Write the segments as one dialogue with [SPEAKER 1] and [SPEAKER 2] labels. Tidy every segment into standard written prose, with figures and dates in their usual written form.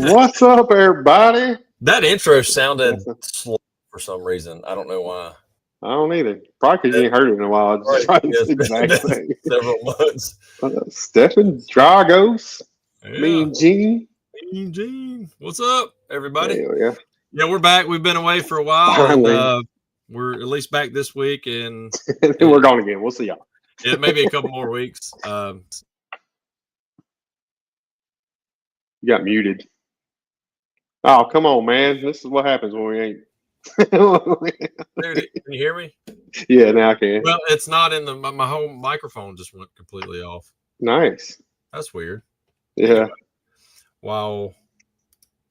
[SPEAKER 1] What's up, everybody?
[SPEAKER 2] That intro sounded slow for some reason. I don't know why.
[SPEAKER 1] I don't either. Probably because you ain't heard it in a while. It's probably the exact thing.
[SPEAKER 2] Several months.
[SPEAKER 1] Stefan, Dragos,
[SPEAKER 2] Yeah.
[SPEAKER 1] Mean Gene.
[SPEAKER 2] Mean Gene. What's up, everybody?
[SPEAKER 1] Yeah.
[SPEAKER 2] Yeah, we're back. We've been away for a while. And, we're at least back this week. And
[SPEAKER 1] then we're gone again. We'll see y'all.
[SPEAKER 2] Yeah, maybe a couple more weeks.
[SPEAKER 1] You got muted. Oh, come on, man. This is what happens when we ain't.
[SPEAKER 2] Dude, can you hear me?
[SPEAKER 1] Yeah, now I can.
[SPEAKER 2] Well, it's not in my whole microphone just went completely off.
[SPEAKER 1] Nice.
[SPEAKER 2] That's weird.
[SPEAKER 1] Yeah.
[SPEAKER 2] Anyway, while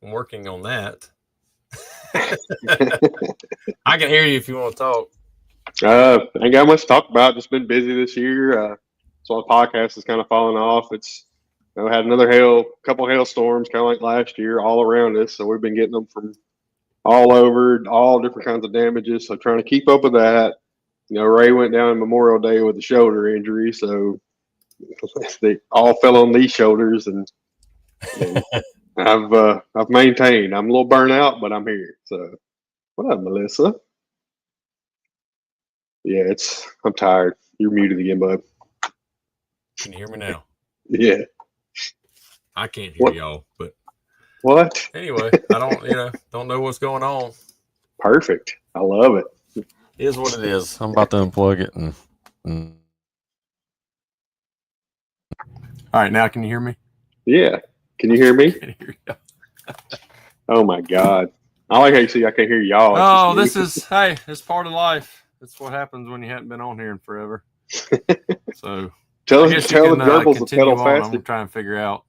[SPEAKER 2] I'm working on that, I can hear you if you want to talk.
[SPEAKER 1] Ain't got much to talk about. Just been busy this year. So the podcast is kind of falling off. It's had another couple hailstorms, kind of like last year, all around us. So we've been getting them from all over, all different kinds of damages. So trying to keep up with that. Ray went down on Memorial Day with a shoulder injury, so they all fell on these shoulders, and I've maintained. I'm a little burnt out, but I'm here. So what up, Melissa? Yeah, I'm tired. You're muted again, bud.
[SPEAKER 2] Can you hear me now?
[SPEAKER 1] Yeah.
[SPEAKER 2] I can't hear y'all, but
[SPEAKER 1] what?
[SPEAKER 2] Anyway, I don't know what's going on.
[SPEAKER 1] Perfect. I love it.
[SPEAKER 2] It is what it is. I'm about to unplug it and all right, now can you hear me?
[SPEAKER 1] Yeah. Can you hear me?
[SPEAKER 2] I can hear you.
[SPEAKER 1] Oh my God. I like how you see I can't hear y'all.
[SPEAKER 2] Oh, it's part of life. It's what happens when you haven't been on here in forever. So
[SPEAKER 1] tell the gerbils to pedal faster.
[SPEAKER 2] I'm trying to figure out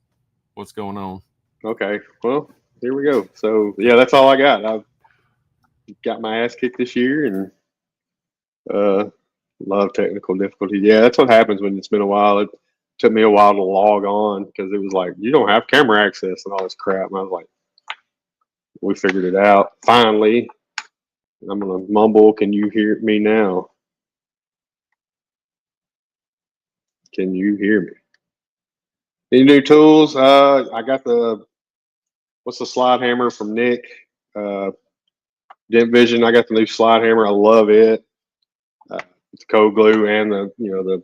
[SPEAKER 2] what's going on.
[SPEAKER 1] Okay. Well, here we go. So yeah, that's all I got. I've got my ass kicked this year and love technical difficulties. Yeah, that's what happens when it's been a while. It took me a while to log on because it was like, you don't have camera access and all this crap. And I was like, we figured it out. Finally. I'm going to mumble. Can you hear me now? Can you hear me? Any new tools? I got what's the slide hammer from Nick? Dent Vision. I got the new slide hammer. I love it. It's cold glue and the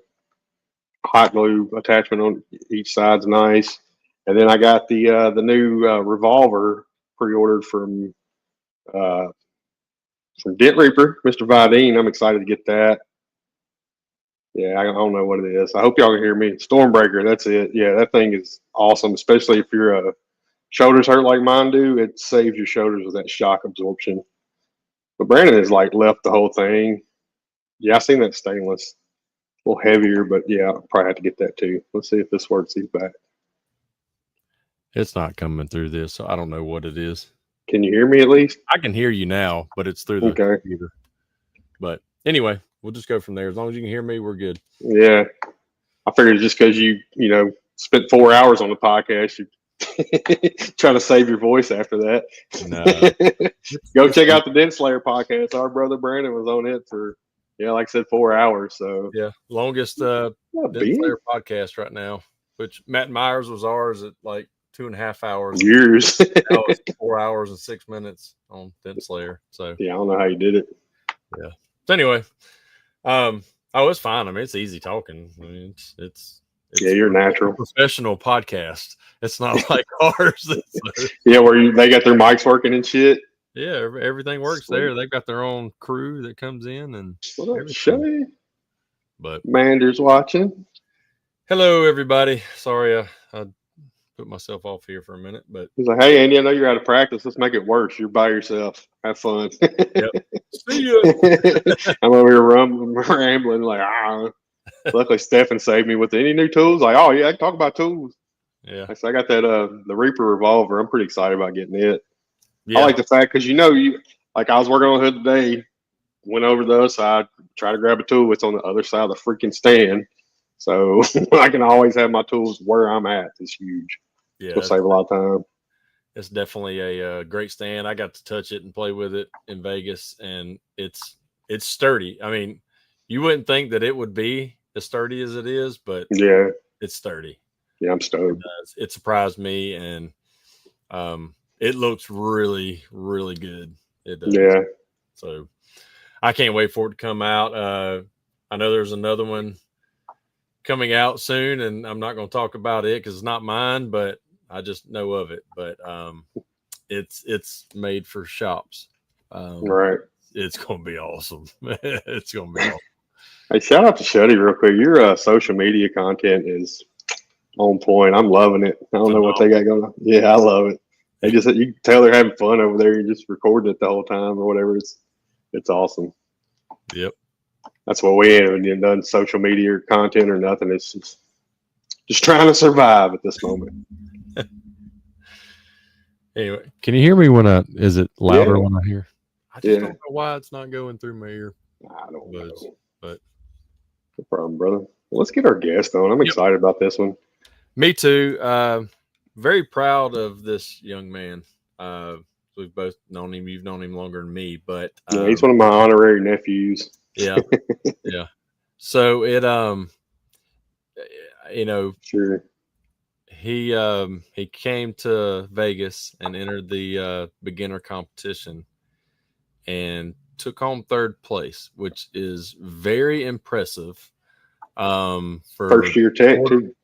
[SPEAKER 1] hot glue attachment on each side's nice. And then I got the new revolver pre-ordered from Dent Reaper, Mr. Vidine. I'm excited to get that. Yeah, I don't know what it is. I hope y'all can hear me. Stormbreaker, that's it. Yeah, that thing is awesome, especially if your shoulders hurt like mine do. It saves your shoulders with that shock absorption. But Brandon has left the whole thing. Yeah, I seen that stainless. A little heavier, but yeah, I'll probably have to get that too. Let's see if this works. He's back.
[SPEAKER 2] It's not coming through this, so I don't know what it is.
[SPEAKER 1] Can you hear me at least?
[SPEAKER 2] I can hear you now, but it's through the computer. But anyway, we'll just go from there. As long as you can hear me, we're good.
[SPEAKER 1] Yeah. I figured just because you spent 4 hours on the podcast, you trying to save your voice after that.
[SPEAKER 2] No.
[SPEAKER 1] Go check out the Dent Slayer podcast. Our brother Brandon was on it for, like I said, 4 hours. So
[SPEAKER 2] yeah, longest Dent Slayer podcast right now, which Matt Myers was ours at like 2.5 hours.
[SPEAKER 1] Years.
[SPEAKER 2] That was 4 hours and 6 minutes on Dent Slayer. So
[SPEAKER 1] yeah, I don't know how you did it.
[SPEAKER 2] Yeah. So anyway, it's fine. I mean, it's easy talking. I mean, it's
[SPEAKER 1] you're natural.
[SPEAKER 2] Professional podcast. It's not like ours.
[SPEAKER 1] Yeah, where they got their mics working and shit.
[SPEAKER 2] Yeah, everything works there. They've got their own crew that comes in and
[SPEAKER 1] what up, Shay?
[SPEAKER 2] But
[SPEAKER 1] Mander's watching.
[SPEAKER 2] Hello, everybody. Sorry, I put myself off here for a minute, but
[SPEAKER 1] he's like, "Hey, Andy, I know you're out of practice. Let's make it worse. You're by yourself. Have fun."
[SPEAKER 2] Yep. See ya.
[SPEAKER 1] I'm over here rambling like, Luckily, Stefan saved me with any new tools. Like, oh yeah, I can talk about tools.
[SPEAKER 2] Yeah.
[SPEAKER 1] So I got that the Reaper revolver. I'm pretty excited about getting it.
[SPEAKER 2] Yeah.
[SPEAKER 1] I like the fact because I was working on the hood today, went over to the other side, try to grab a tool. It's on the other side of the freaking stand, so I can always have my tools where I'm at. It's huge.
[SPEAKER 2] Yeah,
[SPEAKER 1] it'll save a lot of time.
[SPEAKER 2] It's definitely a great stand. I got to touch it and play with it in Vegas, and it's sturdy. I mean, you wouldn't think that it would be as sturdy as it is, but
[SPEAKER 1] yeah,
[SPEAKER 2] it's sturdy.
[SPEAKER 1] Yeah, I'm stoked.
[SPEAKER 2] It surprised me, and It looks really, really good. It does.
[SPEAKER 1] Yeah.
[SPEAKER 2] So I can't wait for it to come out. I know there's another one coming out soon, and I'm not going to talk about it because it's not mine, but I just know of it. But it's made for shops.
[SPEAKER 1] Right.
[SPEAKER 2] It's going to be awesome. It's going to be awesome.
[SPEAKER 1] Hey, shout out to Shuddy real quick. Your social media content is on point. I'm loving it. I don't know what they got going on. Yeah, I love it. They just, you can tell they're having fun over there. You're just recording it the whole time or whatever. It's awesome.
[SPEAKER 2] Yep.
[SPEAKER 1] That's what we haven't done, social media or content or nothing. It's just trying to survive at this moment.
[SPEAKER 2] Anyway, can you hear me is it louder when I hear? I just don't know why it's not going through my ear.
[SPEAKER 1] I don't know.
[SPEAKER 2] But
[SPEAKER 1] no problem, brother. Well, let's get our guest on. I'm excited about this one.
[SPEAKER 2] Me too. Very proud of this young man. We've both known him. You've known him longer than me, but
[SPEAKER 1] yeah, he's one of my honorary nephews.
[SPEAKER 2] Yeah, yeah. So it,
[SPEAKER 1] sure.
[SPEAKER 2] He came to Vegas and entered the beginner competition and took home third place, which is very impressive. For
[SPEAKER 1] first year tech too.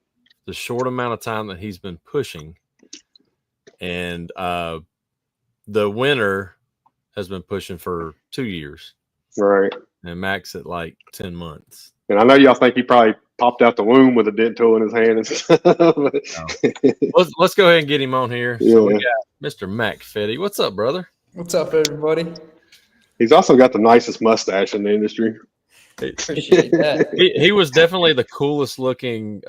[SPEAKER 2] The short amount of time that he's been pushing, and the winner has been pushing for 2 years,
[SPEAKER 1] right?
[SPEAKER 2] And Max at like 10 months.
[SPEAKER 1] And I know y'all think he probably popped out the womb with a dent tool in his hand and stuff.
[SPEAKER 2] Let's go ahead and get him on here.
[SPEAKER 1] Yeah.
[SPEAKER 2] So we got Mr. Mack Fetty. What's up, brother?
[SPEAKER 3] What's up, everybody?
[SPEAKER 1] He's also got the nicest mustache in the industry.
[SPEAKER 3] Appreciate that.
[SPEAKER 2] He was definitely the coolest looking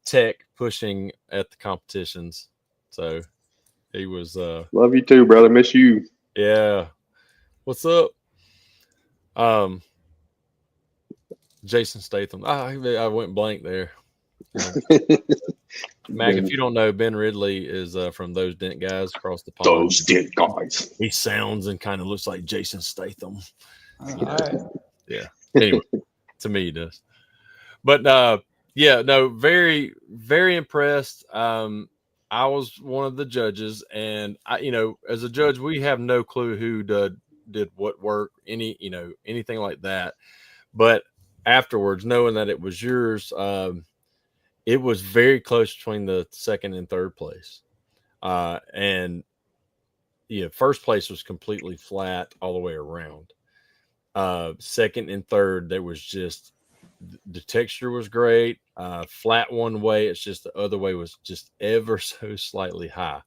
[SPEAKER 2] tech pushing at the competitions. So he was
[SPEAKER 1] love you too, brother. Miss you.
[SPEAKER 2] Yeah. What's up? Jason Statham. I went blank there. Mac, if you don't know, Ben Ridley is from Those Dent Guys across the pond.
[SPEAKER 1] Those Dent Guys.
[SPEAKER 2] He sounds and kind of looks like Jason Statham.
[SPEAKER 3] Right.
[SPEAKER 2] Yeah. Anyway, to me, he does. But yeah, no, very, very impressed. I was one of the judges, and as a judge, we have no clue who did what work, anything like that. But afterwards, knowing that it was yours, it was very close between the second and third place. And first place was completely flat all the way around. Second and third, there was just the texture was great. Flat one way, it's just the other way was just ever so slightly high.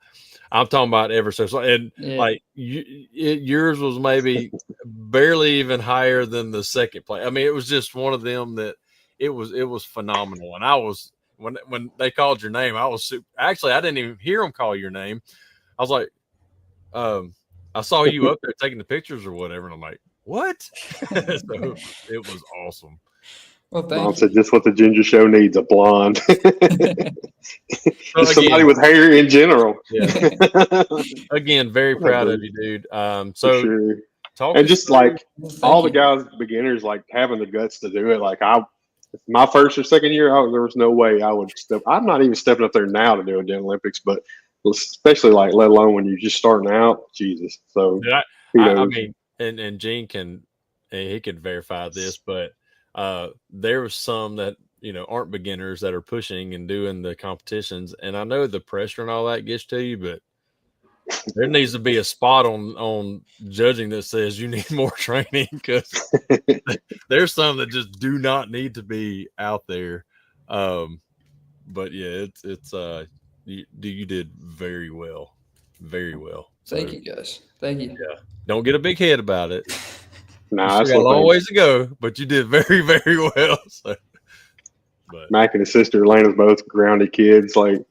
[SPEAKER 2] I'm talking about ever so slightly, and like yours was maybe barely even higher than the second place. I mean, it was just one of them that it was phenomenal. And I was when they called your name, I was actually I didn't even hear them call your name. I was like, I saw you up there taking the pictures or whatever, and I'm like, what? So it was awesome.
[SPEAKER 3] Well,
[SPEAKER 1] Mom said just what the ginger show needs, a blonde.
[SPEAKER 2] So
[SPEAKER 1] somebody with hair in general.
[SPEAKER 2] Yeah. Again, very proud of you, dude. So
[SPEAKER 1] sure.
[SPEAKER 2] Talk
[SPEAKER 1] and just
[SPEAKER 2] through.
[SPEAKER 1] like all the guys, beginners, like having the guts to do it. Like my first or second year, there was no way I would step. I'm not even stepping up there now to do a Dent Olympics, but especially like let alone when you're just starting out, Jesus. So
[SPEAKER 2] I mean, and Gene he could verify this, but there was some that aren't beginners that are pushing and doing the competitions, and I know the pressure and all that gets to you, but there needs to be a spot on judging that says you need more training, because there's some that just do not need to be out there. But yeah, it's you did very well, very well.
[SPEAKER 3] Thank you, guys. Thank you.
[SPEAKER 2] Yeah, don't get a big head about it.
[SPEAKER 1] Nah,
[SPEAKER 2] that's got a long ways to go, but you did very, very well. So,
[SPEAKER 1] Mac and his sister Atlanta's both grounded kids, like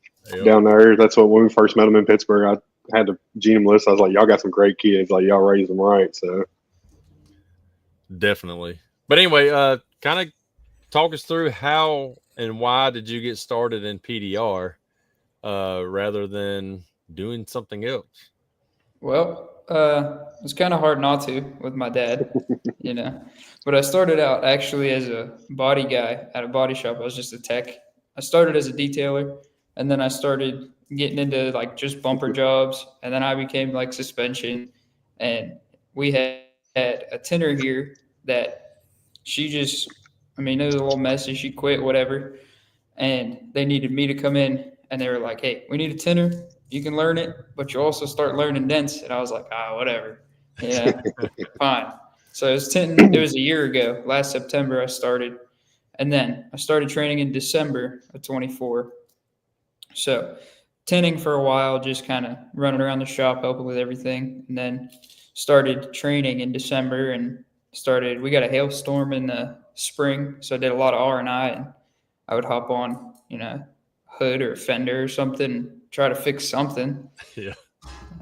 [SPEAKER 1] down there. That's what when we first met them in Pittsburgh. I had to Gene and Melissa. I was like, y'all got some great kids. Like y'all raised them right. So
[SPEAKER 2] definitely. But anyway, kind of talk us through how and why did you get started in PDR rather than doing something else?
[SPEAKER 3] Well, it's kind of hard not to with my dad, But I started out actually as a body guy at a body shop. I was just a tech. I started as a detailer, and then I started getting into like just bumper jobs, and then I became like suspension. And we had a tinner here that she just, I mean, it was a little messy. She quit, whatever. And they needed me to come in, and they were like, "Hey, we need a tinner. You can learn it, but you also start learning dents." And I was like, whatever. Yeah, fine. So it was a year ago. Last September I started. And then I started training in December of 24. So tinning for a while, just kind of running around the shop, helping with everything. And then started training in December and we got a hailstorm in the spring. So I did a lot of R&I, and I would hop on, hood or fender or something, try to fix something.
[SPEAKER 2] Yeah.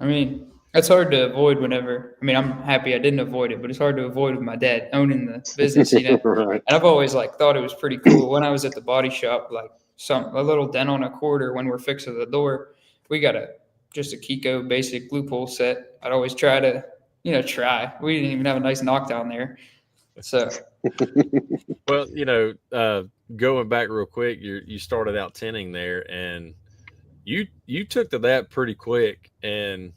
[SPEAKER 3] I mean, it's hard to avoid I'm happy I didn't avoid it, but it's hard to avoid with my dad owning the business,
[SPEAKER 1] Right.
[SPEAKER 3] And I've always thought it was pretty cool. When I was at the body shop, a little dent on a quarter when we're fixing the door, we got just a Kiko basic loophole set. I'd always try to, try. We didn't even have a nice knockdown there. So,
[SPEAKER 2] well, going back real quick, you started out tinning there, and you took to that pretty quick, and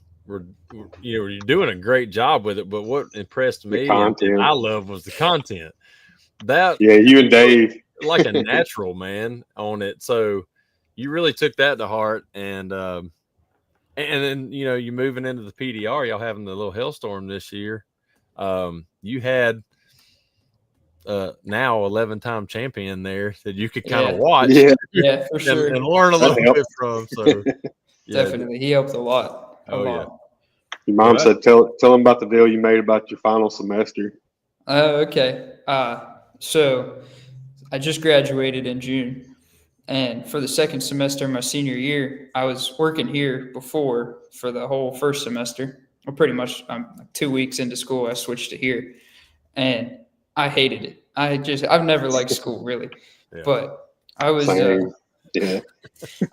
[SPEAKER 2] you're doing a great job with it. But what impressed me and I love was the content.
[SPEAKER 1] You and Dave
[SPEAKER 2] like a natural man on it. So you really took that to heart, and then you moving into the PDR, y'all having the little hailstorm this year. You had now 11-time champion there that you could kind of watch,
[SPEAKER 3] yeah, for sure,
[SPEAKER 2] and learn a little bit from. So
[SPEAKER 3] definitely, he helped a lot.
[SPEAKER 2] Yeah.
[SPEAKER 1] Your mom said, "Tell him about the deal you made about your final semester."
[SPEAKER 3] Okay. So I just graduated in June, and for the second semester of my senior year, I was working here before for the whole first semester. Well, pretty much, 2 weeks into school, I switched to here, and I hated it. I've never liked school really, but I was, I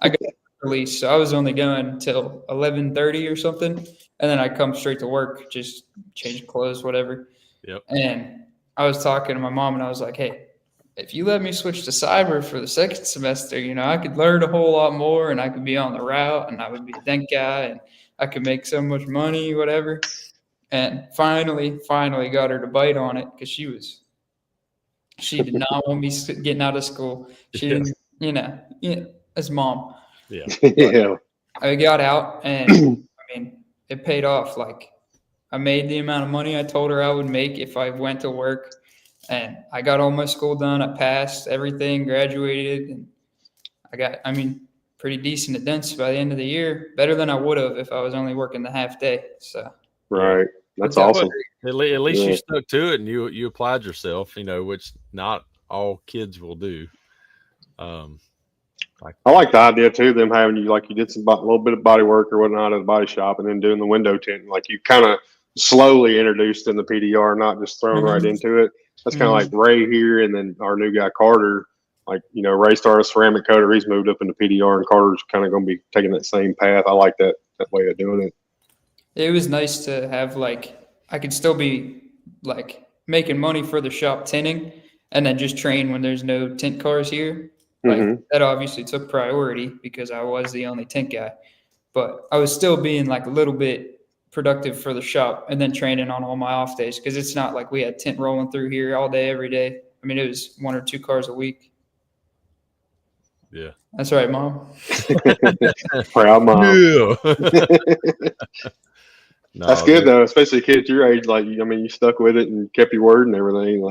[SPEAKER 3] got released, so I was only going till 11:30 or something, and then I come straight to work, just change clothes, whatever.
[SPEAKER 2] Yep.
[SPEAKER 3] And I was talking to my mom, and I was like, "Hey, if you let me switch to cyber for the second semester, I could learn a whole lot more, and I could be on the route, and I would be a dent guy, and I could make so much money, whatever." And finally got her to bite on it, because she did not want me getting out of school. She didn't, as mom.
[SPEAKER 2] Yeah.
[SPEAKER 1] Yeah.
[SPEAKER 3] I got out, and it paid off. I made the amount of money I told her I would make if I went to work, and I got all my school done. I passed everything, graduated, and I got, pretty decent at dents by the end of the year, better than I would have if I was only working the half day. So
[SPEAKER 1] right. That's awesome.
[SPEAKER 2] At least you stuck to it, and you applied yourself, which not all kids will do.
[SPEAKER 1] I like the idea too, them having you, you did a little bit of body work or whatnot at the body shop, and then doing the window tinting. You kind of slowly introduced in the PDR, not just thrown right into it. That's kind of like Ray here, and then our new guy Carter. Ray started a ceramic coater. He's moved up into PDR, and Carter's kind of going to be taking that same path. I like that way of doing it. It
[SPEAKER 3] was nice to have I could still be making money for the shop tinting, and then just train when there's no tint cars here. That obviously took priority because I was the only tint guy, but I was still being a little bit productive for the shop, and then training on all my off days, because it's not like we had tint rolling through here all day, every day. It was 1 or 2 cars a week.
[SPEAKER 2] Yeah.
[SPEAKER 3] That's right, Mom.
[SPEAKER 1] Proud mom.
[SPEAKER 2] Yeah.
[SPEAKER 1] No, that's good though, especially a kid at your age. You stuck with it and kept your word and everything.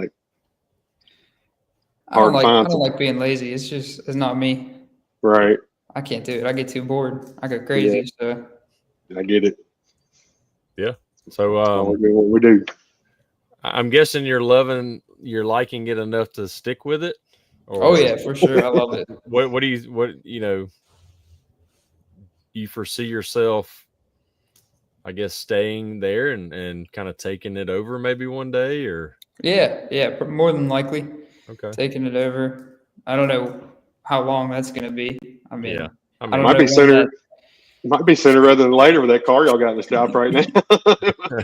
[SPEAKER 3] I don't like being lazy. It's not me.
[SPEAKER 1] Right.
[SPEAKER 3] I can't do it. I get too bored. I go crazy. So
[SPEAKER 1] I get it.
[SPEAKER 2] Yeah. So
[SPEAKER 1] we do what we do.
[SPEAKER 2] I'm guessing you're liking it enough to stick with it.
[SPEAKER 3] Oh yeah, for sure. I love it.
[SPEAKER 2] What do you foresee yourself, I guess, staying there and kind of taking it over maybe one day, or?
[SPEAKER 3] Yeah, more than likely.
[SPEAKER 2] Okay.
[SPEAKER 3] Taking it over. I don't know how long that's going to be.
[SPEAKER 2] It
[SPEAKER 1] might be sooner. Might be sooner rather than later with that car y'all got in the shop right now.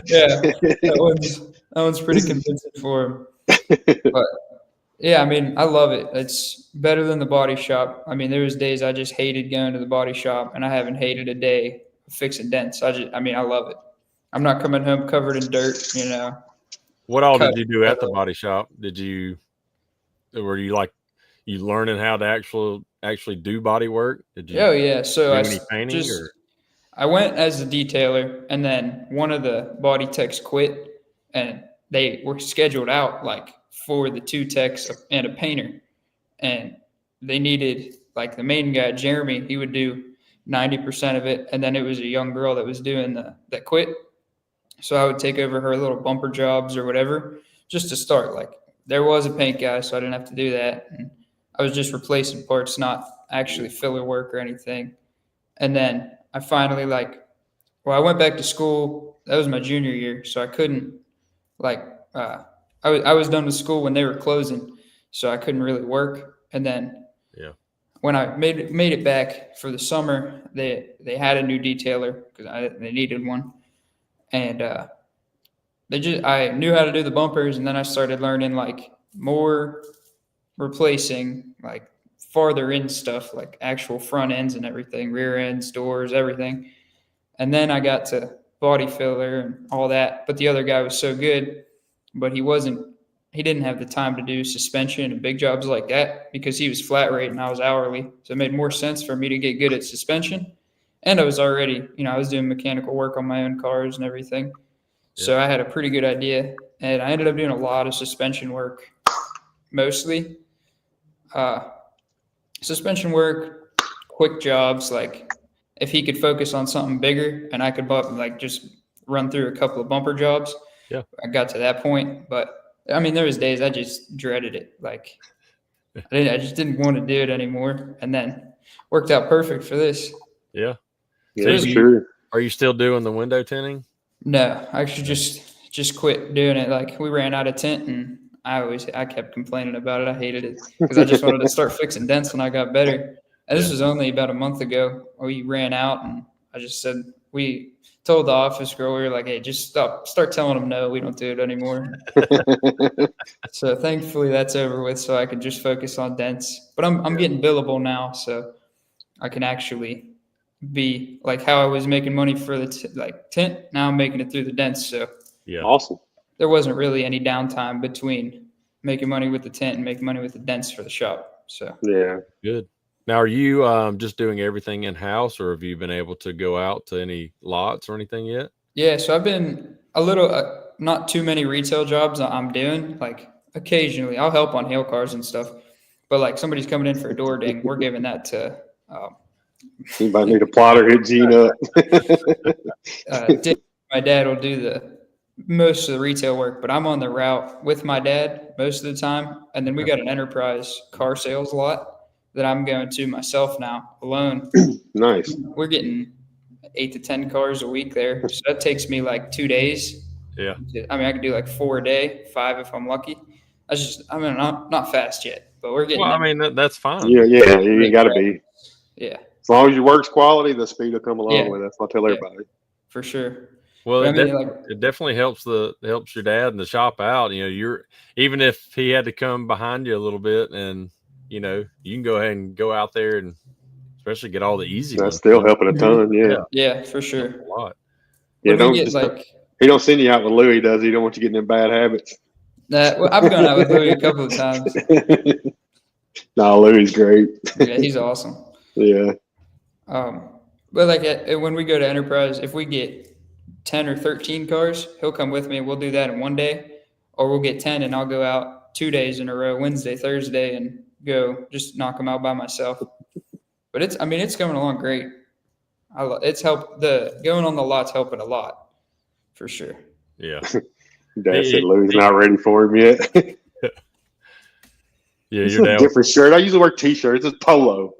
[SPEAKER 3] Yeah, that one's pretty convincing for him. But Yeah, I mean, I love it. It's better than the body shop. I mean, there was days I just hated going to the body shop, and I haven't hated a day fixing dents. I mean, I love it. I'm not coming home covered in dirt, you know.
[SPEAKER 2] What all
[SPEAKER 3] Cut.
[SPEAKER 2] did you do at the body shop? Were you like you learning how to actually do body work? Did you
[SPEAKER 3] Oh yeah. So
[SPEAKER 2] do
[SPEAKER 3] I
[SPEAKER 2] any painting or?
[SPEAKER 3] I went as a detailer, and then one of the body techs quit, and they were scheduled out like for the 2 techs and a painter, and they needed like the main guy, Jeremy. He would do 90% of it, and then it was a young girl that was doing that quit. So I would take over her little bumper jobs or whatever, just to start. Like there was a paint guy, so I didn't have to do that, and I was just replacing parts, not actually filler work or anything. And then I finally I went back to school. That was my junior year, so I couldn't like I was done with school when they were closing, so I couldn't really work. And then
[SPEAKER 2] Yeah.
[SPEAKER 3] when I made it back for the summer, they had a new detailer because they needed one, and I knew how to do the bumpers, and then I started learning like more replacing like farther in stuff like actual front ends and everything, rear ends, doors, everything. And then I got to body filler and all that. But the other guy was so good, but he didn't have the time to do suspension and big jobs like that because he was flat rate and I was hourly. So it made more sense for me to get good at suspension. And I was already, I was doing mechanical work on my own cars and everything. So I had a pretty good idea. And I ended up doing a lot of suspension work, mostly. Suspension work, quick jobs, like if he could focus on something bigger and I could like just run through a couple of bumper jobs.
[SPEAKER 2] Yeah.
[SPEAKER 3] I got to that point, but I mean, there was days I just dreaded it. Like I just didn't want to do it anymore. And then worked out perfect for this.
[SPEAKER 2] Yeah.
[SPEAKER 1] Yeah, that's true.
[SPEAKER 2] Are you still doing the window tinting?
[SPEAKER 3] No, I actually just quit doing it. Like we ran out of tint and I kept complaining about it. I hated it because I just wanted to start fixing dents when I got better. And this was only about a month ago. We ran out and I just said, we told the office girl, we were like, hey, just start telling them no, we don't do it anymore. So thankfully that's over with so I can just focus on dents. But I'm getting billable now, so I can actually be like how I was making money for the tint. Now I'm making it through the dents. So
[SPEAKER 2] yeah,
[SPEAKER 1] awesome.
[SPEAKER 3] There wasn't really any downtime between making money with the tent and making money with the dents for the shop. So
[SPEAKER 1] yeah,
[SPEAKER 2] good. Now, are you just doing everything in house, or have you been able to go out to any lots or anything yet?
[SPEAKER 3] Yeah, so I've been a little, not too many retail jobs I'm doing. Like occasionally, I'll help on hail cars and stuff. But like somebody's coming in for a door ding, we're giving that to.
[SPEAKER 1] Anybody need a plotter? Hit Gene up.
[SPEAKER 3] My dad will do most of the retail work, but I'm on the route with my dad most of the time. And then we got an enterprise car sales lot that I'm going to myself now alone.
[SPEAKER 1] Nice.
[SPEAKER 3] We're getting 8 to 10 cars a week there. So that takes me like 2 days.
[SPEAKER 2] Yeah.
[SPEAKER 3] I mean, I could do like 4 a day, 5 if I'm lucky. I'm not fast yet, but we're getting.
[SPEAKER 2] Well, I mean, that's fine.
[SPEAKER 1] Yeah, you got to be.
[SPEAKER 3] Yeah.
[SPEAKER 1] As long as your work's quality, the speed will come along with it. That's what I tell everybody.
[SPEAKER 3] For sure.
[SPEAKER 2] Well, it definitely helps your dad and the shop out. You're even if he had to come behind you a little bit, and you can go ahead and go out there and especially get all the easy ones.
[SPEAKER 1] That's still helping a ton.
[SPEAKER 3] Yeah, for sure.
[SPEAKER 2] A lot.
[SPEAKER 1] Yeah, he don't send you out with Louis, does he? He don't want you getting in bad habits.
[SPEAKER 3] I've gone out with Louis a couple of times.
[SPEAKER 1] No, Louis is great.
[SPEAKER 3] Yeah, he's awesome.
[SPEAKER 1] Yeah.
[SPEAKER 3] But like when we go to Enterprise, if we get 10 or 13 cars, he'll come with me and we'll do that in one day, or we'll get 10 and I'll go out 2 days in a row, Wednesday, Thursday, and go just knock them out by myself. But it's coming along great. It's helped. The going on the lot's helping a lot, for sure.
[SPEAKER 2] Yeah.
[SPEAKER 1] Dad said Louis not ready for him yet.
[SPEAKER 2] Yeah,
[SPEAKER 1] it's a different shirt. I usually wear t-shirts. It's polo.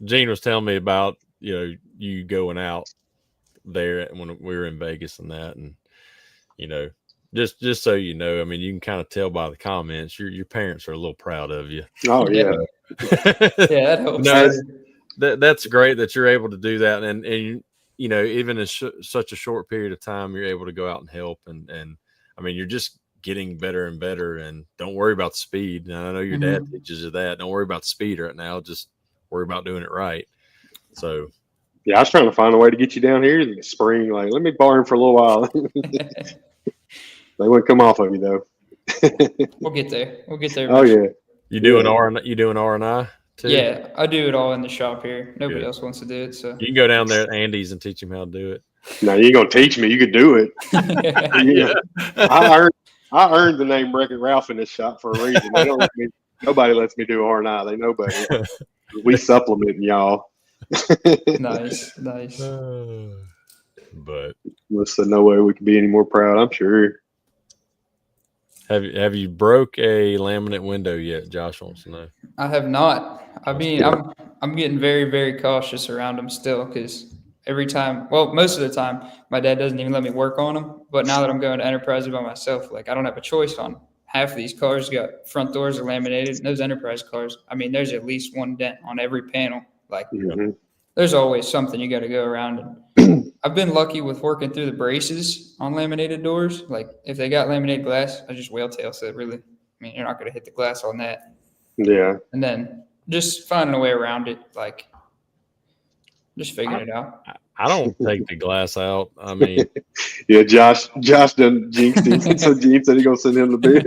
[SPEAKER 2] Gene was telling me about you going out there when we were in Vegas and that, and just so you know, I mean, you can kind of tell by the comments your parents are a little proud of you.
[SPEAKER 1] Oh yeah.
[SPEAKER 3] Yeah, that helps.
[SPEAKER 2] No, that's great that you're able to do that, and even in such a short period of time, you're able to go out and help, and I mean, you're just getting better and better, and don't worry about the speed. And I know your dad teaches you that. Don't worry about the speed right now. Just worry about doing it right. So,
[SPEAKER 1] yeah, I was trying to find a way to get you down here in the spring. Like, let me borrow him for a little while. They wouldn't come off of you though.
[SPEAKER 3] We'll get there. We'll get there.
[SPEAKER 1] Oh yeah.
[SPEAKER 2] You doing R&I too?
[SPEAKER 3] Yeah, I do it all in the shop here. Nobody else wants to do it, so
[SPEAKER 2] You can go down there at Andy's and teach him how to do it.
[SPEAKER 1] No, you ain't gonna teach me. You could do it. Yeah. I earned the name Wreck-It Ralph in this shop for a reason. They don't nobody lets me do R&I. They know better. We supplement y'all.
[SPEAKER 3] nice.
[SPEAKER 2] But
[SPEAKER 1] Listen, no way we could be any more proud, I'm sure.
[SPEAKER 2] have you broke a laminate window yet? Josh wants to know.
[SPEAKER 3] I have not. I mean, I'm getting very, very cautious around them still because every time, well, most of the time, my dad doesn't even let me work on them. But now that I'm going to Enterprise by myself, like I don't have a choice on half of these cars. Got front doors are laminated. Those Enterprise cars, I mean, there's at least one dent on every panel. Like there's always something you got to go around. And I've been lucky with working through the braces on laminated doors. Like if they got laminated glass, I just whale tail. So really, I mean, you're not going to hit the glass on that.
[SPEAKER 1] Yeah.
[SPEAKER 3] And then just finding a way around it, like just figuring it out.
[SPEAKER 2] I don't take the glass out. I mean,
[SPEAKER 1] yeah, Josh done jinxed him. So Gene said he gonna send him the bill.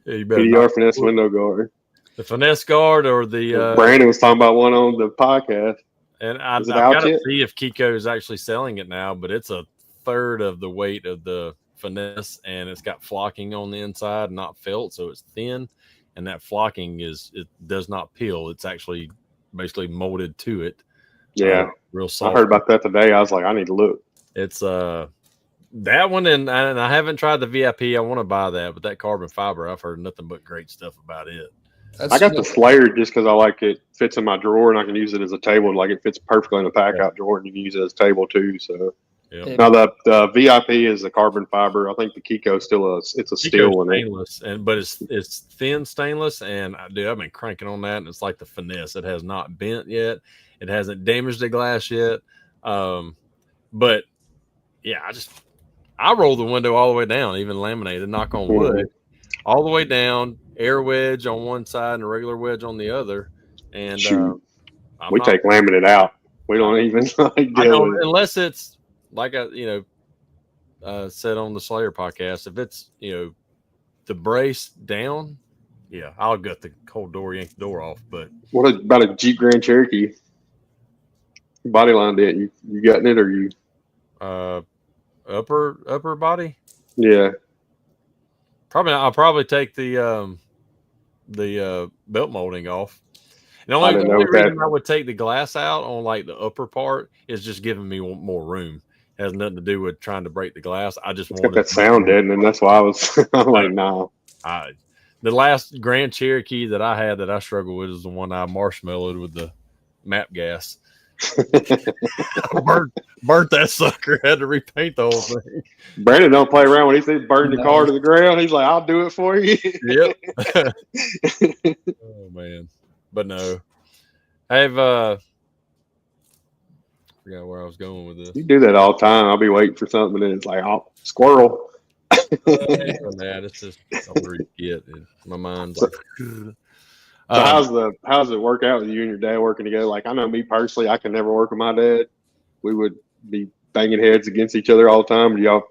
[SPEAKER 2] you better
[SPEAKER 1] PDR finesse window guard.
[SPEAKER 2] the finesse guard or the
[SPEAKER 1] Brandon was talking about one on the podcast.
[SPEAKER 2] and I've
[SPEAKER 1] Is it
[SPEAKER 2] got
[SPEAKER 1] out
[SPEAKER 2] to
[SPEAKER 1] yet?
[SPEAKER 2] see if Kiko is actually selling it now, but it's a third of the weight of the finesse, and it's got flocking on the inside, not felt, so it's thin, and that flocking it does not peel. It's actually basically molded to it.
[SPEAKER 1] Yeah,
[SPEAKER 2] real soft.
[SPEAKER 1] I heard about that today. I was like, I need to look.
[SPEAKER 2] It's that one, and I haven't tried the VIP. I want to buy that, but that carbon fiber, I've heard nothing but great stuff about it.
[SPEAKER 1] I got the Slayer just because I like it. Fits in my drawer, and I can use it as a table. Like it fits perfectly in a pack out drawer, and you can use it as a table too. So now the VIP is a carbon fiber. I think the Kiko is still it's a steel one.
[SPEAKER 2] Stainless, but it's thin stainless, and I've been cranking on that, and it's like the finesse. It has not bent yet. It hasn't damaged the glass yet. But yeah, I roll the window all the way down, even laminated, knock on wood, all the way down, air wedge on one side and a regular wedge on the other. And
[SPEAKER 1] we take laminate out. We don't even like deal with it.
[SPEAKER 2] Unless it's like I said on the Slayer podcast, if it's the brace down, yeah, I'll gut the cold door, yank the door off. But
[SPEAKER 1] what about a Jeep Grand Cherokee bodyline dent? You gotten it or you?
[SPEAKER 2] Upper body.
[SPEAKER 1] Yeah.
[SPEAKER 2] I'll probably take the belt molding off. And the only reason I would take the glass out on like the upper part is just giving me more room. It has nothing to do with trying to break the glass. I just wanted
[SPEAKER 1] that sound dead, and that's why I was I'm like, nah.
[SPEAKER 2] The last Grand Cherokee that I had that I struggled with is the one I marshmallowed with the map gas. burnt that sucker. Had to repaint the whole thing.
[SPEAKER 1] Brandon don't play around when he sees burn the car to the ground. He's like, I'll do it for you.
[SPEAKER 2] Yep. Oh man, but no, I've forgot where I was going with this.
[SPEAKER 1] You do that all the time. I'll be waiting for something, and it's like, oh, squirrel.
[SPEAKER 2] Man, it's just I forget. My mind's like.
[SPEAKER 1] So how's it work out with you and your dad working together? Like I know me personally, I can never work with my dad. We would be banging heads against each other all the time. Do y'all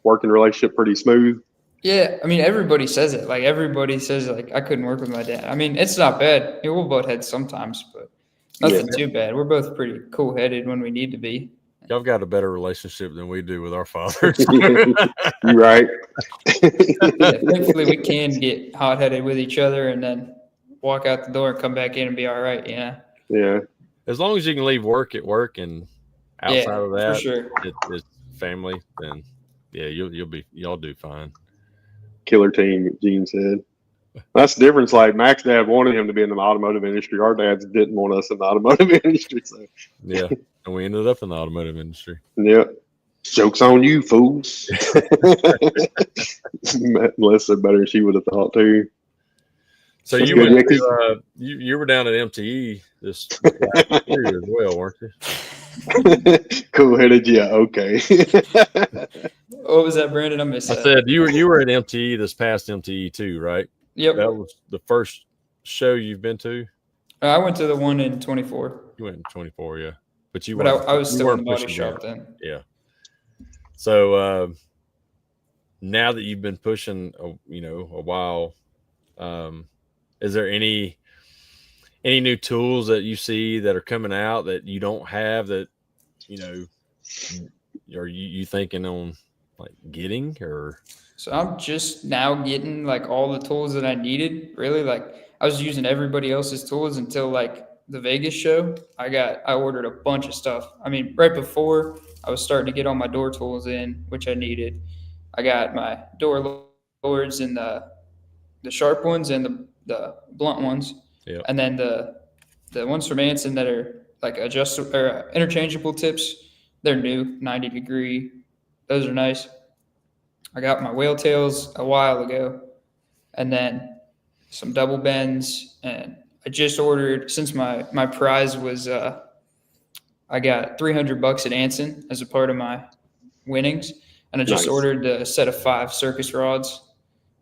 [SPEAKER 1] working relationship pretty smooth?
[SPEAKER 3] Yeah, I mean everybody says it. Like everybody says like I couldn't work with my dad. I mean it's not bad. We'll butt heads sometimes, but nothing too bad. We're both pretty cool headed when we need to be.
[SPEAKER 2] Y'all got a better relationship than we do with our fathers.
[SPEAKER 1] You're right.
[SPEAKER 3] Thankfully we can get hot headed with each other and then walk out the door and come back in and be all right.
[SPEAKER 1] Yeah.
[SPEAKER 2] As long as you can leave work at work and outside of that,
[SPEAKER 3] for sure.
[SPEAKER 2] It's family, then yeah, y'all do fine.
[SPEAKER 1] Killer team, Gene said. That's the difference. Like Mack's dad wanted him to be in the automotive industry. Our dads didn't want us in the automotive industry. So.
[SPEAKER 2] Yeah, and we ended up in the automotive industry.
[SPEAKER 1] Yeah. Joke's on you, fools. Melissa better than she would have thought too.
[SPEAKER 2] So you went you were down at MTE this last year as well, weren't you?
[SPEAKER 1] Cool-headed, yeah, okay.
[SPEAKER 3] What was that, Brandon? I missed
[SPEAKER 2] I
[SPEAKER 3] that.
[SPEAKER 2] said you were at MTE this past MTE too, right?
[SPEAKER 3] Yep.
[SPEAKER 2] That was the first show you've been to.
[SPEAKER 3] I went to the one in 24.
[SPEAKER 2] You went in 24, yeah. But you
[SPEAKER 3] But
[SPEAKER 2] weren't.
[SPEAKER 3] I was
[SPEAKER 2] you
[SPEAKER 3] still in
[SPEAKER 2] weren't
[SPEAKER 3] the body
[SPEAKER 2] pushing
[SPEAKER 3] shop
[SPEAKER 2] down.
[SPEAKER 3] then.
[SPEAKER 2] Yeah. So now that you've been pushing, a while, is there any new tools that you see that are coming out that you don't have that are you thinking on like getting or?
[SPEAKER 3] So I'm just now getting like all the tools that I needed. Really, like I was using everybody else's tools until like the Vegas show. I ordered a bunch of stuff. I mean, right before I was starting to get all my door tools in, which I needed. I got my door lords and the sharp ones and the blunt ones.
[SPEAKER 2] Yeah.
[SPEAKER 3] And then the ones from Anson that are like adjustable or interchangeable tips, they're new, 90 degree. Those are nice. I got my whale tails a while ago, and then some double bends. And I just ordered, since my prize was, I got $300 at Anson as a part of my winnings, and I just
[SPEAKER 1] Nice.
[SPEAKER 3] ordered a set of 5 circus rods.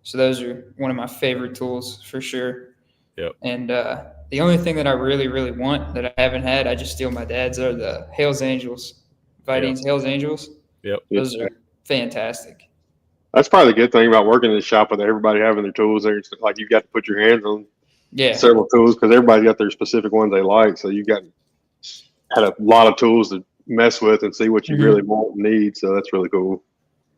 [SPEAKER 3] So those are one of my favorite tools for sure.
[SPEAKER 2] Yep.
[SPEAKER 3] And the only thing that I really, really want that I haven't had, I just steal my dad's, are the Hales Angels, Vidine's Hales Angels.
[SPEAKER 2] Yep.
[SPEAKER 3] Those are fantastic.
[SPEAKER 1] That's probably the good thing about working in the shop with everybody having their tools there. It's like you've got to put your hands on several tools because everybody's got their specific ones they like. So you've had a lot of tools to mess with and see what you really want and need. So that's really cool.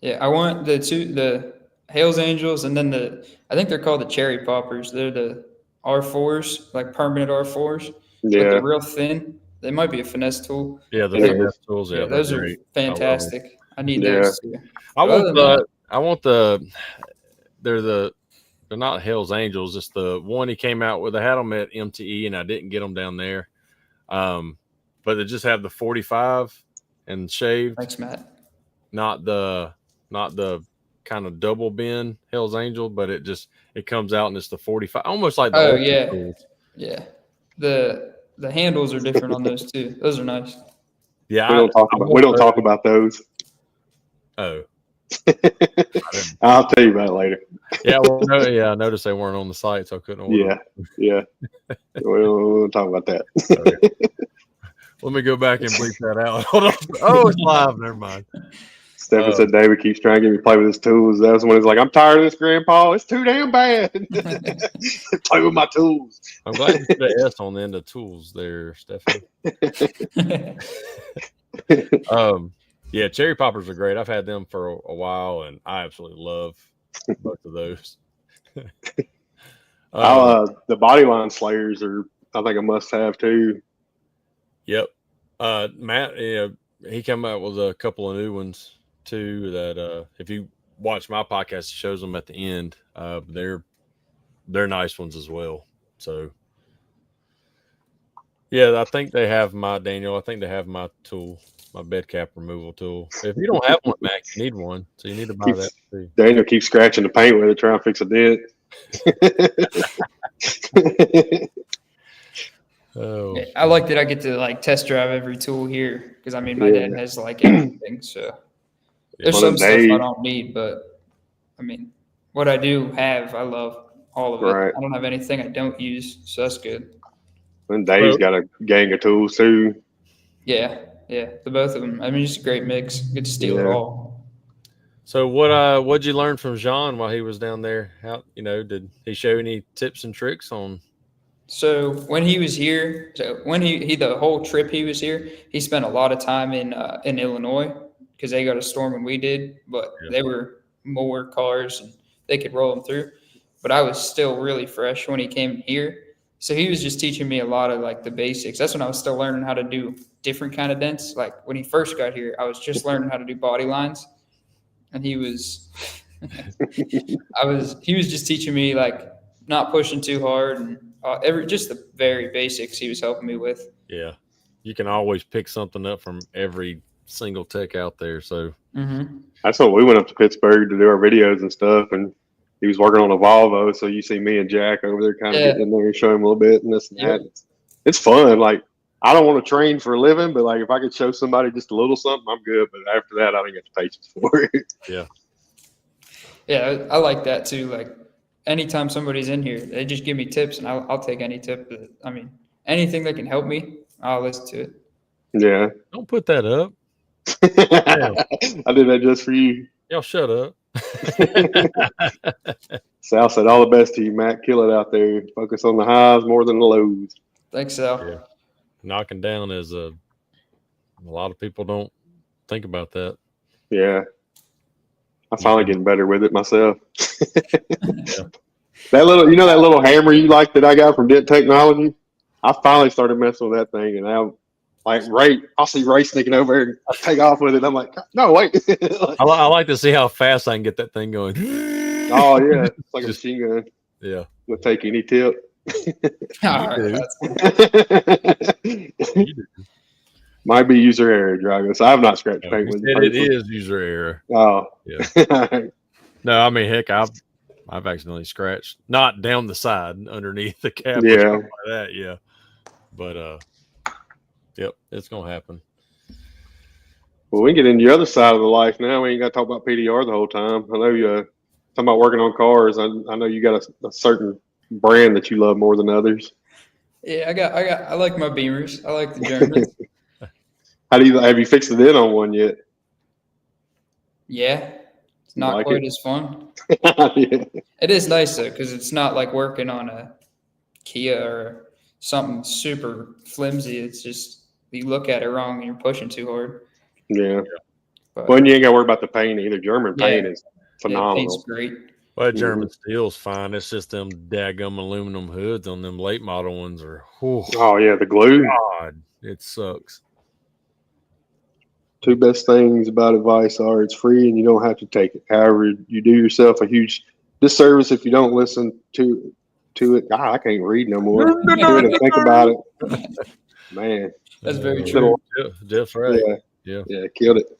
[SPEAKER 3] Yeah, I want the Hales Angels, and then I think they're called the Cherry Poppers. They're the R4s, like permanent R4s.
[SPEAKER 1] Yeah.
[SPEAKER 3] But they're real thin. They might be a finesse tool.
[SPEAKER 2] Yeah, the finesse tools. Yeah,
[SPEAKER 3] those are fantastic. I need those too.
[SPEAKER 2] They're not Hell's Angels. It's the one he came out with. I had them at MTE and I didn't get them down there. But they just have the 45 and shaved.
[SPEAKER 3] Thanks, Matt.
[SPEAKER 2] Not the kind of double bend Hell's Angel, but it comes out and it's the 45, almost like the tools.
[SPEAKER 3] Yeah. The handles are different on those too. Those are nice.
[SPEAKER 2] Yeah,
[SPEAKER 1] we don't talk about those.
[SPEAKER 2] Oh.
[SPEAKER 1] I'll tell you about it later.
[SPEAKER 2] Yeah, well, I noticed they weren't on the site, so I couldn't order.
[SPEAKER 1] Yeah. We'll talk about that.
[SPEAKER 2] Okay. Let me go back and bleep that out. Hold on. Oh, it's live. Never mind.
[SPEAKER 1] Stephen said David keeps trying to get me to play with his tools. That was when he's like, I'm tired of this, Grandpa. It's too damn bad. Play with my tools.
[SPEAKER 2] I'm glad you put an S on the end of tools there, Stephen. Yeah, cherry poppers are great. I've had them for a while, and I absolutely love both of those.
[SPEAKER 1] The body line slayers are, I think, a must-have too.
[SPEAKER 2] Yep. Matt, he came out with a couple of new ones too. That if you watch my podcast, it shows them at the end. They're nice ones as well. So, yeah, I think they have my tool. My bed cap removal tool. If you don't have one, Mac, you need one. So you need to buy that too.
[SPEAKER 1] Daniel keeps scratching the paint with it, trying to fix a dent.
[SPEAKER 3] Yeah, I like that I get to like test drive every tool here because I mean my dad has like everything. So there's some stuff I don't need, but I mean what I do have, I love all of it.
[SPEAKER 1] Right.
[SPEAKER 3] I don't have anything I don't use, so that's good.
[SPEAKER 1] And Dave's got a gang of tools too.
[SPEAKER 3] Yeah, the both of them. I mean, just a great mix. Good to steal it all.
[SPEAKER 2] So what'd you learn from Jean while he was down there? How did he show any tips and tricks on?
[SPEAKER 3] So when he was here, when he the whole trip he was here, he spent a lot of time in Illinois because they got a storm when we did, but they were more cars and they could roll them through. But I was still really fresh when he came here. So he was just teaching me a lot of like the basics. That's when I was still learning how to do different kind of dents. Like when he first got here, I was just learning how to do body lines, and he was just teaching me like not pushing too hard and just the very basics he was helping me with.
[SPEAKER 2] Yeah, you can always pick something up from every single tech out there. So
[SPEAKER 1] that's what we went up to Pittsburgh to do our videos and stuff, and he was working on a Volvo, so you see me and Jack over there kind of getting in there and showing him a little bit and this and that. It's fun. Like I don't want to train for a living, but like if I could show somebody just a little something, I'm good. But after that, I don't get the patience for it.
[SPEAKER 2] Yeah.
[SPEAKER 3] Yeah, I like that too. Like anytime somebody's in here, they just give me tips, and I'll take any tip. I mean, anything that can help me, I'll listen to it.
[SPEAKER 1] Yeah.
[SPEAKER 2] Don't put that up.
[SPEAKER 1] I did that just for you.
[SPEAKER 2] Y'all shut up.
[SPEAKER 1] Sal said, all the best to you, Matt. Kill it out there. Focus on the highs more than the lows.
[SPEAKER 3] Thanks, Sal.
[SPEAKER 2] Yeah. Knocking down is a lot of people don't think about that.
[SPEAKER 1] Yeah. I'm finally getting better with it myself.
[SPEAKER 2] Yeah.
[SPEAKER 1] That little hammer you like that I got from Dent Technology? I finally started messing with that thing, and now, like, I'll see Ray sneaking over here and I take off with it. I'm like, no, wait.
[SPEAKER 2] I like to see how fast I can get that thing going.
[SPEAKER 1] Oh, yeah. It's like a machine gun.
[SPEAKER 2] Yeah.
[SPEAKER 1] We'll take any tip.
[SPEAKER 3] All right,
[SPEAKER 1] Might be user error, Drago. So I have not scratched paint with
[SPEAKER 2] it. It is user error.
[SPEAKER 1] Oh.
[SPEAKER 2] Yeah. No, I mean, heck, I've accidentally scratched, not down the side, underneath the cap.
[SPEAKER 1] Yeah.
[SPEAKER 2] Or something like that. Yeah. But, yep, it's going to happen.
[SPEAKER 1] Well, we can get into the other side of the life now. We ain't got to talk about PDR the whole time. I know you're talking about working on cars. I know you got a certain brand that you love more than others.
[SPEAKER 3] Yeah, I like my Beamers. I like the Germans.
[SPEAKER 1] Have you fixed it in on one yet?
[SPEAKER 3] Yeah, it's not
[SPEAKER 1] like
[SPEAKER 3] quite
[SPEAKER 1] it?
[SPEAKER 3] as fun.
[SPEAKER 1] Yeah.
[SPEAKER 3] It is nice though, because it's not like working on a Kia or something super flimsy. It's just you look at it wrong and you're pushing too hard.
[SPEAKER 1] Yeah.
[SPEAKER 3] But,
[SPEAKER 1] Well, and you ain't got to worry about the paint either. German paint is
[SPEAKER 3] yeah,
[SPEAKER 1] phenomenal.
[SPEAKER 3] paint's great.
[SPEAKER 2] Well, German steel's fine. It's just them daggum aluminum hoods on them late model ones are.
[SPEAKER 1] Oh, yeah, the glue.
[SPEAKER 2] God, it sucks.
[SPEAKER 1] Two best things about advice are it's free and you don't have to take it. However, you do yourself a huge disservice if you don't listen to it. God, I can't read no more. Do it and think about it. Man.
[SPEAKER 3] That's very true.
[SPEAKER 2] Jeff's right.
[SPEAKER 1] Yeah, killed it.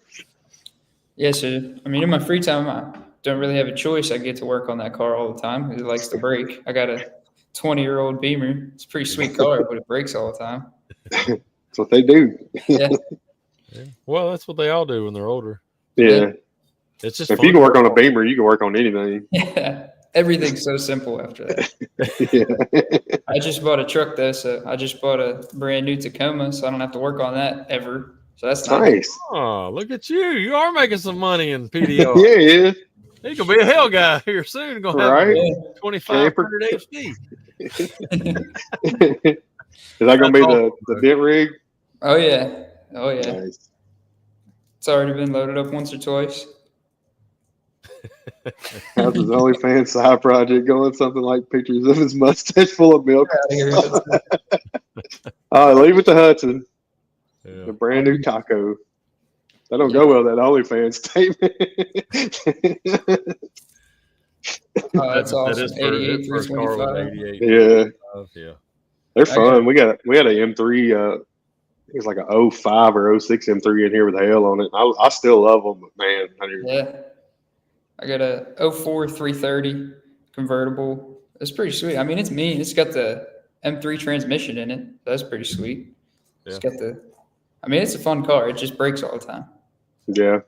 [SPEAKER 3] Yeah, so I mean, in my free time, I don't really have a choice. I get to work on that car all the time. It likes to break. I got a 20-year-old Beamer. It's a pretty sweet car, but it breaks all the time.
[SPEAKER 1] That's what they do.
[SPEAKER 3] Yeah.
[SPEAKER 2] Yeah. Well, that's what they all do when they're older.
[SPEAKER 1] Yeah.
[SPEAKER 2] It's just
[SPEAKER 1] if you can work on a Beamer, you can work on anything.
[SPEAKER 3] Yeah. Everything's so simple after that.
[SPEAKER 1] Yeah.
[SPEAKER 3] I just bought a truck though, so I just bought a brand new Tacoma, so I don't have to work on that ever. So that's
[SPEAKER 1] nice.
[SPEAKER 2] Oh, look at you! You are making some money in PDR.
[SPEAKER 1] Yeah.
[SPEAKER 2] He's gonna be a hell guy here soon. Gonna have
[SPEAKER 1] Right.
[SPEAKER 2] 2,500 HD.
[SPEAKER 1] Is that gonna be the Dent rig?
[SPEAKER 3] Oh yeah. Oh yeah.
[SPEAKER 1] Nice.
[SPEAKER 3] It's already been loaded up once or twice.
[SPEAKER 1] How's his OnlyFans side project going? Something like pictures of his mustache full of milk. All right, leave it to Hudson.
[SPEAKER 2] Yeah.
[SPEAKER 1] The brand new taco. That don't go well, that OnlyFans statement.
[SPEAKER 3] Oh, that's awesome.
[SPEAKER 2] That is
[SPEAKER 3] 88,
[SPEAKER 2] first car with
[SPEAKER 3] 325.
[SPEAKER 2] 88.
[SPEAKER 1] Yeah.
[SPEAKER 2] Yeah.
[SPEAKER 1] They're fun. We had an M3. I think it's like a 05 or 06 M3 in here with hail on it. I still love them, but man,
[SPEAKER 3] yeah. I got a 04 330 convertible. It's pretty sweet. I mean, it's mean. It's got the M3 transmission in it. That's pretty sweet.
[SPEAKER 2] Yeah.
[SPEAKER 3] It's got it's a fun car. It just breaks all the time.
[SPEAKER 1] Yeah.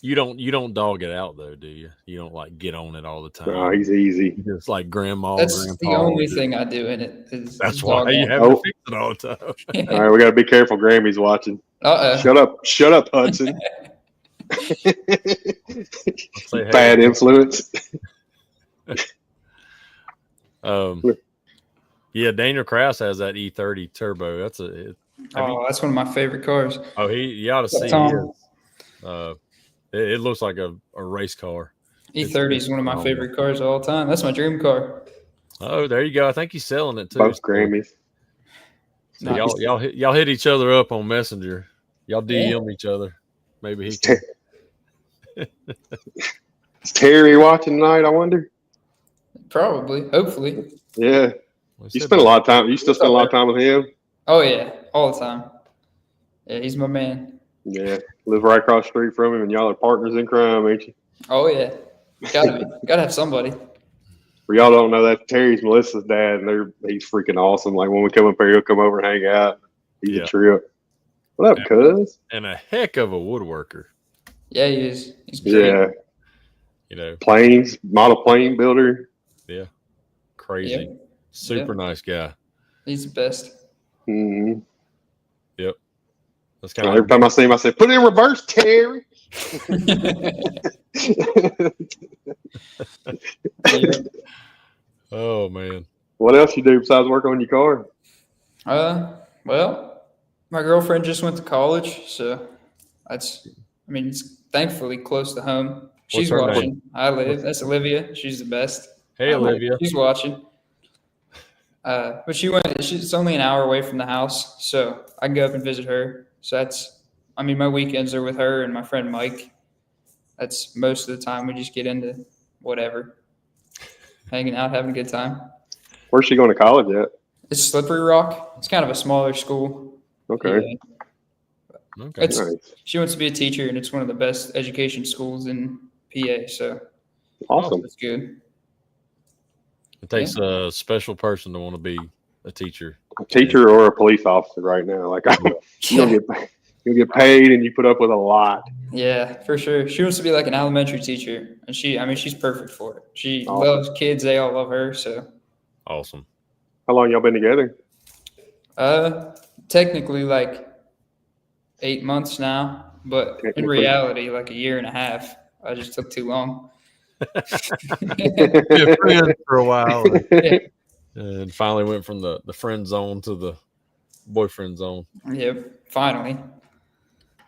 [SPEAKER 2] You don't dog it out though, do you? You don't like get on it all the time.
[SPEAKER 1] No, he's easy.
[SPEAKER 2] It's like grandma.
[SPEAKER 3] That's
[SPEAKER 2] grandpa,
[SPEAKER 3] the only thing I do in it.
[SPEAKER 2] That's why you have to fix it all the time.
[SPEAKER 1] All right, we gotta be careful. Grammy's watching.
[SPEAKER 3] Uh-oh.
[SPEAKER 1] Shut up, Hudson. Bad influence.
[SPEAKER 2] Yeah, Daniel Krause has that E30 turbo. That's
[SPEAKER 3] that's one of my favorite cars.
[SPEAKER 2] Oh, you ought to see his. It looks like a race car.
[SPEAKER 3] E30 is one of my favorite cars of all time. That's my dream car.
[SPEAKER 2] Oh, there you go. I think he's selling it too.
[SPEAKER 1] Both Grammys.
[SPEAKER 2] So y'all hit each other up on Messenger. Y'all DM each other. Maybe he can.
[SPEAKER 1] Is Terry watching tonight, I wonder?
[SPEAKER 3] Probably. Hopefully.
[SPEAKER 1] Yeah. You spend a lot of time. You still spend a lot of time with him?
[SPEAKER 3] Oh, yeah. All the time. Yeah, he's my man.
[SPEAKER 1] Yeah. Live right across the street from him, and y'all are partners in crime, ain't you?
[SPEAKER 3] Oh, yeah. Gotta be. Gotta have somebody.
[SPEAKER 1] For y'all don't know that, Terry's Melissa's dad, and he's freaking awesome. Like, when we come up here, he'll come over and hang out. He's
[SPEAKER 2] Yeah.
[SPEAKER 1] a trip. What up, cuz?
[SPEAKER 2] And a heck of a woodworker.
[SPEAKER 3] Yeah, he is. He's great.
[SPEAKER 1] Yeah.
[SPEAKER 2] You know,
[SPEAKER 1] Planes, model plane builder.
[SPEAKER 2] yeah, crazy,
[SPEAKER 3] Yep.
[SPEAKER 2] super nice guy.
[SPEAKER 3] He's the best.
[SPEAKER 1] Mm-hmm.
[SPEAKER 2] Yep, that's kind
[SPEAKER 1] Every
[SPEAKER 2] of
[SPEAKER 1] time I see him, I say, "Put it in reverse, Terry."
[SPEAKER 3] Yeah.
[SPEAKER 2] Oh man,
[SPEAKER 1] What else you do besides work on your car?
[SPEAKER 3] Well, my girlfriend just went to college, so it's thankfully close to home. She's
[SPEAKER 2] her name?
[SPEAKER 3] watching. I live. That's Olivia. She's the best.
[SPEAKER 2] hey Olivia.
[SPEAKER 3] She's watching. But she's only an hour away from the house, so I can go up and visit her. So my weekends are with her and my friend Mike. That's most of the time we just get into whatever, hanging out, having a good time.
[SPEAKER 1] Where's she going to college at?
[SPEAKER 3] It's Slippery Rock. It's kind of a smaller school.
[SPEAKER 1] Okay.
[SPEAKER 3] Yeah.
[SPEAKER 2] Okay,
[SPEAKER 1] Nice.
[SPEAKER 3] She wants to be a teacher, and it's one of the best education schools in PA. So
[SPEAKER 1] Awesome.
[SPEAKER 3] it's good.
[SPEAKER 2] it takes a special person to want to be a teacher.
[SPEAKER 1] A teacher or a police officer right now. Like you'll get paid and you put up with a lot.
[SPEAKER 3] Yeah, for sure. She wants to be like an elementary teacher, and she's perfect for it. She
[SPEAKER 1] Awesome.
[SPEAKER 3] loves kids; they all love her. So,
[SPEAKER 2] Awesome.
[SPEAKER 1] How long y'all been together?
[SPEAKER 3] technically like 8 months now, but in
[SPEAKER 1] Technically.
[SPEAKER 3] reality, like a year and a half. I just took too long.
[SPEAKER 2] Been friends for a while,
[SPEAKER 3] Yeah.
[SPEAKER 2] and finally went from the friend zone to the boyfriend zone.
[SPEAKER 3] Yeah, finally.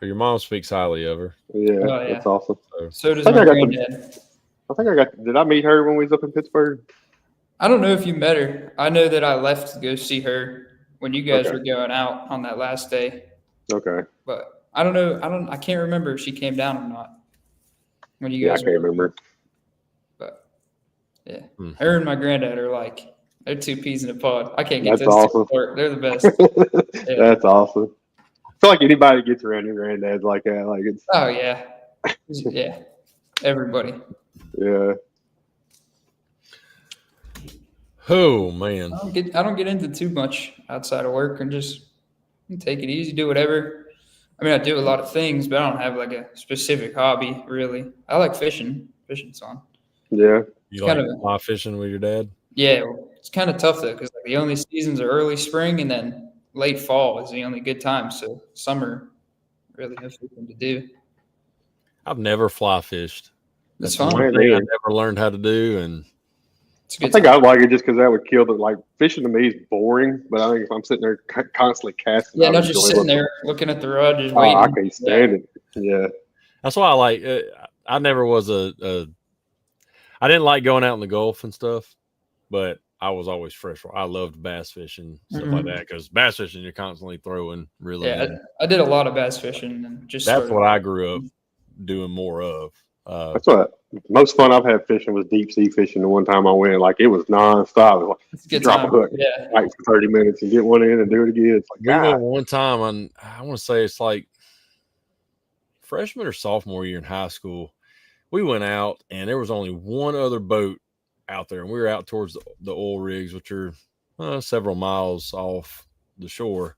[SPEAKER 2] But your mom speaks highly of her.
[SPEAKER 1] Yeah,
[SPEAKER 3] Oh, yeah.
[SPEAKER 1] that's awesome.
[SPEAKER 3] So does
[SPEAKER 1] I think
[SPEAKER 3] my
[SPEAKER 1] I got the-
[SPEAKER 3] granddad.
[SPEAKER 1] Did I meet her when we was up in Pittsburgh?
[SPEAKER 3] I don't know if you met her. I know that I left to go see her when you guys
[SPEAKER 1] Okay.
[SPEAKER 3] were going out on that last day.
[SPEAKER 1] Okay.
[SPEAKER 3] But I don't know. I can't remember if she came down or not. When you
[SPEAKER 1] Yeah, I
[SPEAKER 3] guys
[SPEAKER 1] can't remember.
[SPEAKER 3] But yeah,
[SPEAKER 2] Hmm.
[SPEAKER 3] her and my granddad are like they're two peas in a pod. I can't get
[SPEAKER 1] That's
[SPEAKER 3] those two
[SPEAKER 1] awesome.
[SPEAKER 3] apart. They're the best. Yeah.
[SPEAKER 1] That's awesome. I feel like anybody gets around your granddad's like that. Like it's
[SPEAKER 3] Oh yeah, yeah. Everybody.
[SPEAKER 1] yeah.
[SPEAKER 2] Oh man,
[SPEAKER 3] I don't get into too much outside of work and just take it easy, do whatever. I mean, I do a lot of things, but I don't have like a specific hobby really. I like fishing. Fishing's fun.
[SPEAKER 1] Yeah.
[SPEAKER 2] you
[SPEAKER 3] kind
[SPEAKER 2] like
[SPEAKER 3] of-
[SPEAKER 2] fly fishing with your dad?
[SPEAKER 3] Yeah, it's kind of tough though because like, the only seasons are early spring and then late fall is the only good time. So summer, really have something to do.
[SPEAKER 2] I've never fly fished.
[SPEAKER 3] It's
[SPEAKER 2] One
[SPEAKER 3] fun.
[SPEAKER 1] Man,
[SPEAKER 2] thing I
[SPEAKER 1] yeah.
[SPEAKER 2] never learned how to do, and
[SPEAKER 3] It's a
[SPEAKER 1] I
[SPEAKER 3] good
[SPEAKER 1] think
[SPEAKER 3] time.
[SPEAKER 1] I like it just because that would kill the like fishing to me is boring. But I think if I'm sitting there constantly casting,
[SPEAKER 3] Yeah,
[SPEAKER 1] I
[SPEAKER 3] not
[SPEAKER 1] would
[SPEAKER 3] just
[SPEAKER 1] enjoy
[SPEAKER 3] sitting
[SPEAKER 1] it.
[SPEAKER 3] there looking at the rod, just
[SPEAKER 1] Oh,
[SPEAKER 3] waiting.
[SPEAKER 1] I can't stand it. Yeah.
[SPEAKER 2] that's why I like. I never was I didn't like going out in the Gulf and stuff, but I was always freshwater. I loved bass fishing, stuff like that, because bass fishing you're constantly throwing, reeling.
[SPEAKER 3] Yeah,
[SPEAKER 2] in.
[SPEAKER 3] I did a lot of bass fishing and just
[SPEAKER 2] That's
[SPEAKER 3] started-
[SPEAKER 2] what I grew up doing more of.
[SPEAKER 1] That's what most fun I've had fishing was deep sea fishing. The one time I went, like it was nonstop. It was
[SPEAKER 3] It's a good
[SPEAKER 1] drop a
[SPEAKER 3] time.
[SPEAKER 1] hook.
[SPEAKER 3] Yeah,
[SPEAKER 1] like for 30 minutes and get one in and do it again. It's like
[SPEAKER 2] We went
[SPEAKER 1] God.
[SPEAKER 2] one time on, I want to say it's like freshman or sophomore year in high school. We went out and there was only one other boat out there, and we were out towards the oil rigs, which are several miles off the shore.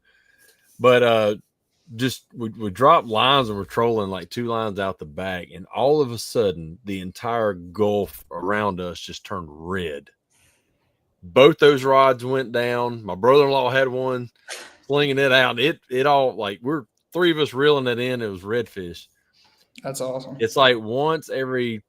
[SPEAKER 2] But just we dropped lines and we're trolling like 2 lines out the back, and all of a sudden the entire Gulf around us just turned red. Both those rods went down. My brother-in-law had one, slinging it out. It all, like, we're 3 of us reeling it in. It was redfish.
[SPEAKER 3] that's awesome.
[SPEAKER 2] It's like once every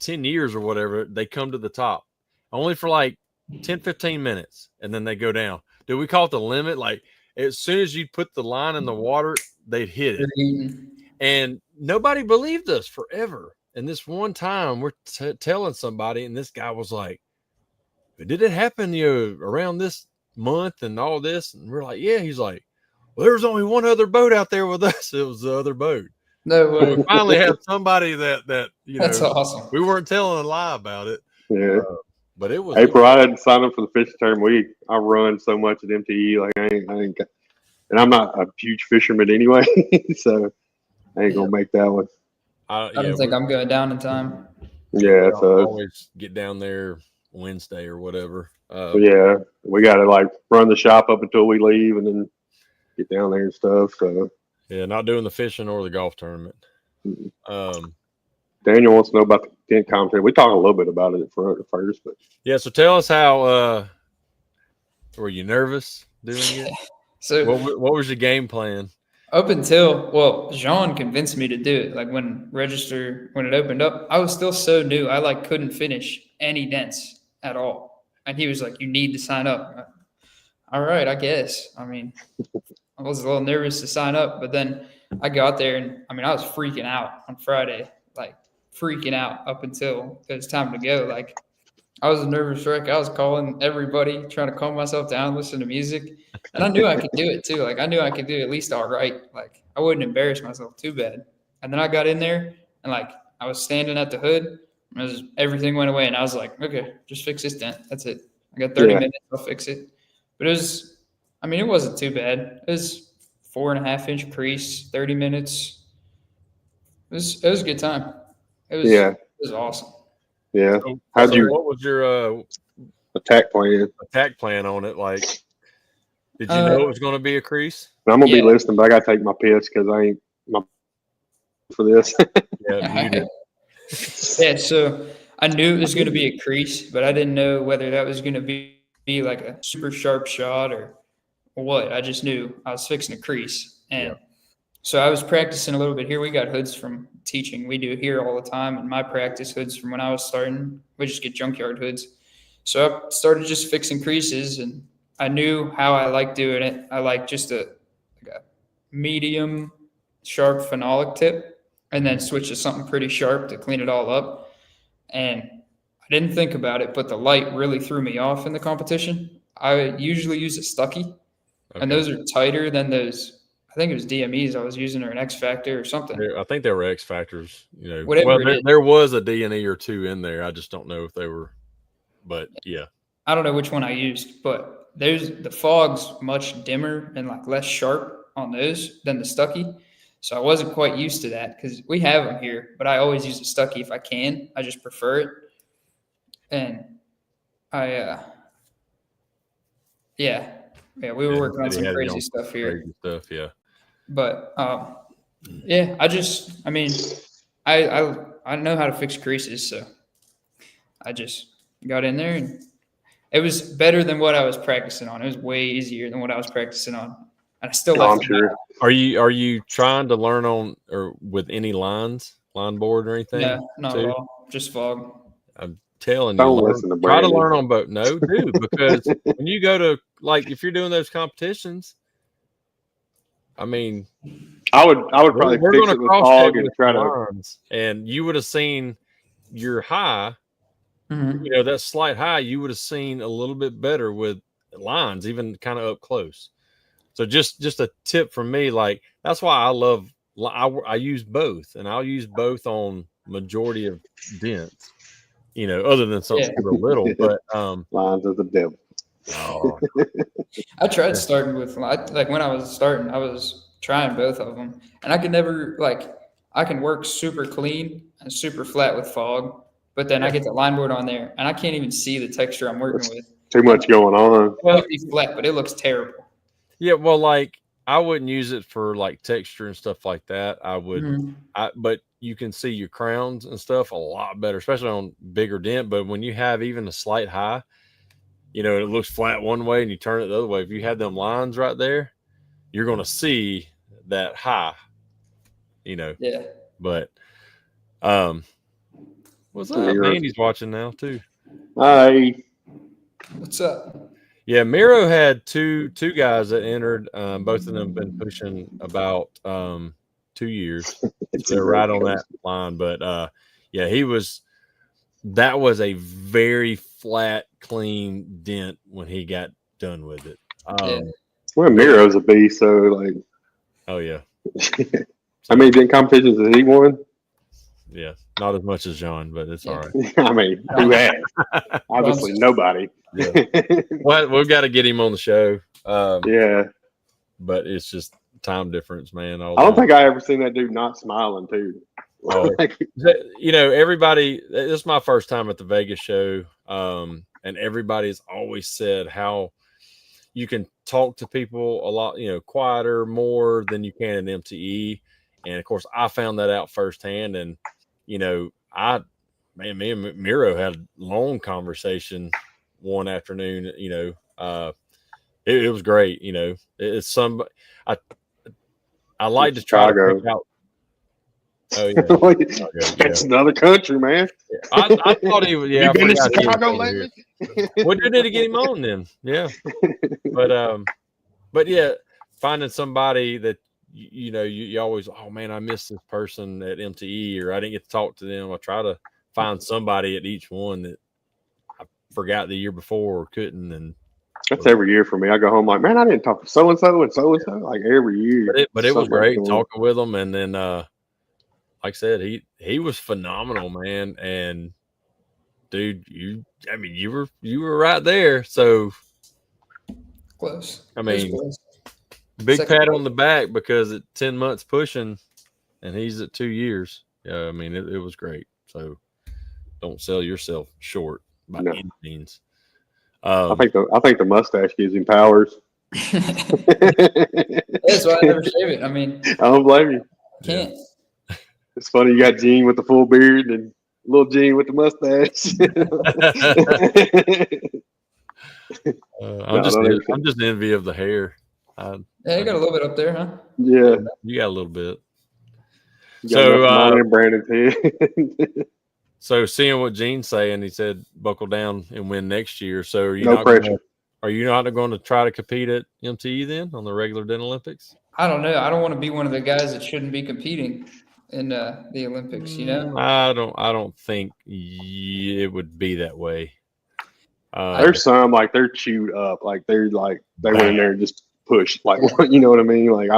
[SPEAKER 2] 10 years or whatever, they come to the top, only for like 10, 15 minutes, and then they go down. Do we call it the limit? Like, as soon as you put the line in the water, they'd hit it.
[SPEAKER 3] You're eating.
[SPEAKER 2] And nobody believed us forever. And this one time we're telling somebody, and this guy was like, did it happen around this month and all this? And we're like, yeah. He's like, well, there was only one other boat out there with us. It was the other boat.
[SPEAKER 3] No
[SPEAKER 2] So
[SPEAKER 3] way.
[SPEAKER 2] we finally had somebody that
[SPEAKER 3] That's awesome.
[SPEAKER 2] we weren't telling a lie about it.
[SPEAKER 1] Yeah.
[SPEAKER 2] But it was
[SPEAKER 1] April, I hadn't signed up for the fishing tournament week. I run so much at MTE, like I ain't and I'm not a huge fisherman anyway, so I ain't gonna make that one.
[SPEAKER 3] I don't think I'm going down in time.
[SPEAKER 1] Yeah,
[SPEAKER 2] we
[SPEAKER 1] so
[SPEAKER 2] always get down there Wednesday or whatever.
[SPEAKER 1] yeah, we gotta like run the shop up until we leave, and then get down there and stuff. So
[SPEAKER 2] Yeah, not doing the fishing or the golf tournament.
[SPEAKER 1] Daniel wants to know about the dent competition. We talked a little bit about it at first, but
[SPEAKER 2] yeah. So tell us how. Were you nervous doing it?
[SPEAKER 3] So
[SPEAKER 2] what was your game plan?
[SPEAKER 3] up until Jean convinced me to do it. Like when it opened up, I was still so new. I like couldn't finish any dents at all, and he was like, "You need to sign up." All right, I guess. I mean, I was a little nervous to sign up, but then I got there, and I mean, I was freaking out on Friday, like freaking out up until it was time to go. Like I was a nervous wreck. I was calling everybody, trying to calm myself down, listen to music. And I knew I could do it too. Like I knew I could do at least all right. Like I wouldn't embarrass myself too bad. And then I got in there and like I was standing at the hood. Everything went away. And I was like, okay, just fix this dent. That's it. I got 30 minutes. I'll fix it. But it wasn't too bad. It was 4.5-inch crease, 30 minutes. It was a good time. It was awesome.
[SPEAKER 1] Yeah.
[SPEAKER 2] What was your
[SPEAKER 1] attack plan
[SPEAKER 2] on it? Like, did you know it was going to be a crease?
[SPEAKER 1] I'm gonna be listening, but I gotta take my piss because I ain't for this.
[SPEAKER 3] Yeah. So I knew it was going to be a crease, but I didn't know whether that was going to be like a super sharp shot or what. I just knew I was fixing a crease, and so I was practicing a little bit here. We got hoods from teaching. We do here all the time. And my practice hoods from when I was starting, we just get junkyard hoods. So I started just fixing creases, and I knew how I like doing it. I like just a medium sharp phenolic tip and then switch to something pretty sharp to clean it all up. And I didn't think about it, but the light really threw me off in the competition. I usually use a Stucky, and those are tighter than those. I think it was DMEs I was using, or an X Factor or something.
[SPEAKER 2] I think they were X Factors.
[SPEAKER 3] Whatever
[SPEAKER 2] there was a D&E or two in there. I just don't know if they were, but yeah.
[SPEAKER 3] I don't know which one I used, but the fog's much dimmer and like less sharp on those than the Stucky. So I wasn't quite used to that because we have them here, but I always use a Stucky if I can. I just prefer it. And we were working on some crazy stuff here.
[SPEAKER 2] Crazy stuff, yeah.
[SPEAKER 3] But I know how to fix creases, so I just got in there and it was better than what I was practicing on. It was way easier than what I was practicing on. And I still left.
[SPEAKER 1] I'm sure.
[SPEAKER 2] Are you trying to learn on or with any line board or anything?
[SPEAKER 3] No, not at all. Just fog.
[SPEAKER 2] I'm telling you, try to learn on both. No, dude, because when you go to if you're doing those competitions, I mean,
[SPEAKER 1] I would probably fix it with fog and try to.
[SPEAKER 2] And you would have seen your high.
[SPEAKER 3] Mm-hmm.
[SPEAKER 2] That slight high, you would have seen a little bit better with lines, even kind of up close. So just a tip from me, like that's why I use both, and I'll use both on majority of dents. Other than something real little, but
[SPEAKER 1] lines of the devil.
[SPEAKER 2] Oh.
[SPEAKER 3] I tried starting with like when I was starting, I was trying both of them, and I could never I can work super clean and super flat with fog, but then I get the line board on there, and I can't even see the texture I'm working with.
[SPEAKER 1] Too much going on.
[SPEAKER 3] Well, it'd be flat, but it looks terrible.
[SPEAKER 2] Yeah, well, I wouldn't use it for texture and stuff like that. I would, but you can see your crowns and stuff a lot better, especially on bigger dent. But when you have even a slight high, it looks flat one way and you turn it the other way. If you have them lines right there, you're going to see that high,
[SPEAKER 3] Yeah.
[SPEAKER 2] But, what's up? Andy's watching now too.
[SPEAKER 1] Hi.
[SPEAKER 3] What's up?
[SPEAKER 2] Yeah, Miro had two guys that entered. Both of them have been pushing about 2 years. They're right on that line. But that was a very flat, clean dent when he got done with it.
[SPEAKER 1] Well, Miro's a beast, so
[SPEAKER 2] oh yeah.
[SPEAKER 1] How many dent competitions has he won?
[SPEAKER 2] Yeah, not as much as John, but it's all right.
[SPEAKER 1] I mean, who has? Obviously, nobody.
[SPEAKER 2] Yeah. Well, we've got to get him on the show. But it's just time difference, man.
[SPEAKER 1] I don't think I ever seen that dude not smiling too.
[SPEAKER 2] Everybody. This is my first time at the Vegas show, and everybody's always said how you can talk to people a lot, quieter, more than you can in MTE. And of course, I found that out firsthand. And me and Miro had a long conversation one afternoon. It was great. It's some. I like to try to pick out. Oh yeah,
[SPEAKER 1] that's another country, man.
[SPEAKER 2] I thought he was. Yeah,
[SPEAKER 1] you been to Chicago lately?
[SPEAKER 2] We do need to get him on then. Yeah, but yeah, finding somebody that you always, oh man, I missed this person at MTE, or I didn't get to talk to them. I try to find somebody at each one that I forgot the year before or couldn't. And
[SPEAKER 1] that's every year for me. I go home like, man, I didn't talk to so and so and so and so, like every year.
[SPEAKER 2] But it was great talking with them, and then like I said, he was phenomenal, man. And dude, you were right there. So
[SPEAKER 3] close.
[SPEAKER 2] I mean,
[SPEAKER 3] close.
[SPEAKER 2] Big pat on the back, because at 10 months pushing, and he's at 2 years. Yeah, I mean, it was great. So don't sell yourself short by any means.
[SPEAKER 1] I think the mustache gives him powers.
[SPEAKER 3] That's why I never shave it. I mean,
[SPEAKER 1] I don't blame you.
[SPEAKER 3] Can't.
[SPEAKER 1] It's funny, you got Gene with the full beard and little Gene with the mustache.
[SPEAKER 2] I'm just envy of the hair.
[SPEAKER 3] Yeah, you got a little bit up there, huh?
[SPEAKER 1] Yeah,
[SPEAKER 2] you got a little bit.
[SPEAKER 1] So Brandon,
[SPEAKER 2] so seeing what Gene's saying, he said buckle down and win next year. So are you not going to try to compete at MTE then on the regular Dent Olympics?
[SPEAKER 3] I don't know. I don't want to be one of the guys that shouldn't be competing in the Olympics.
[SPEAKER 2] I don't think it would be that way.
[SPEAKER 1] There's some like they're chewed up, like they went in there and just pushed, like you know what I mean? Like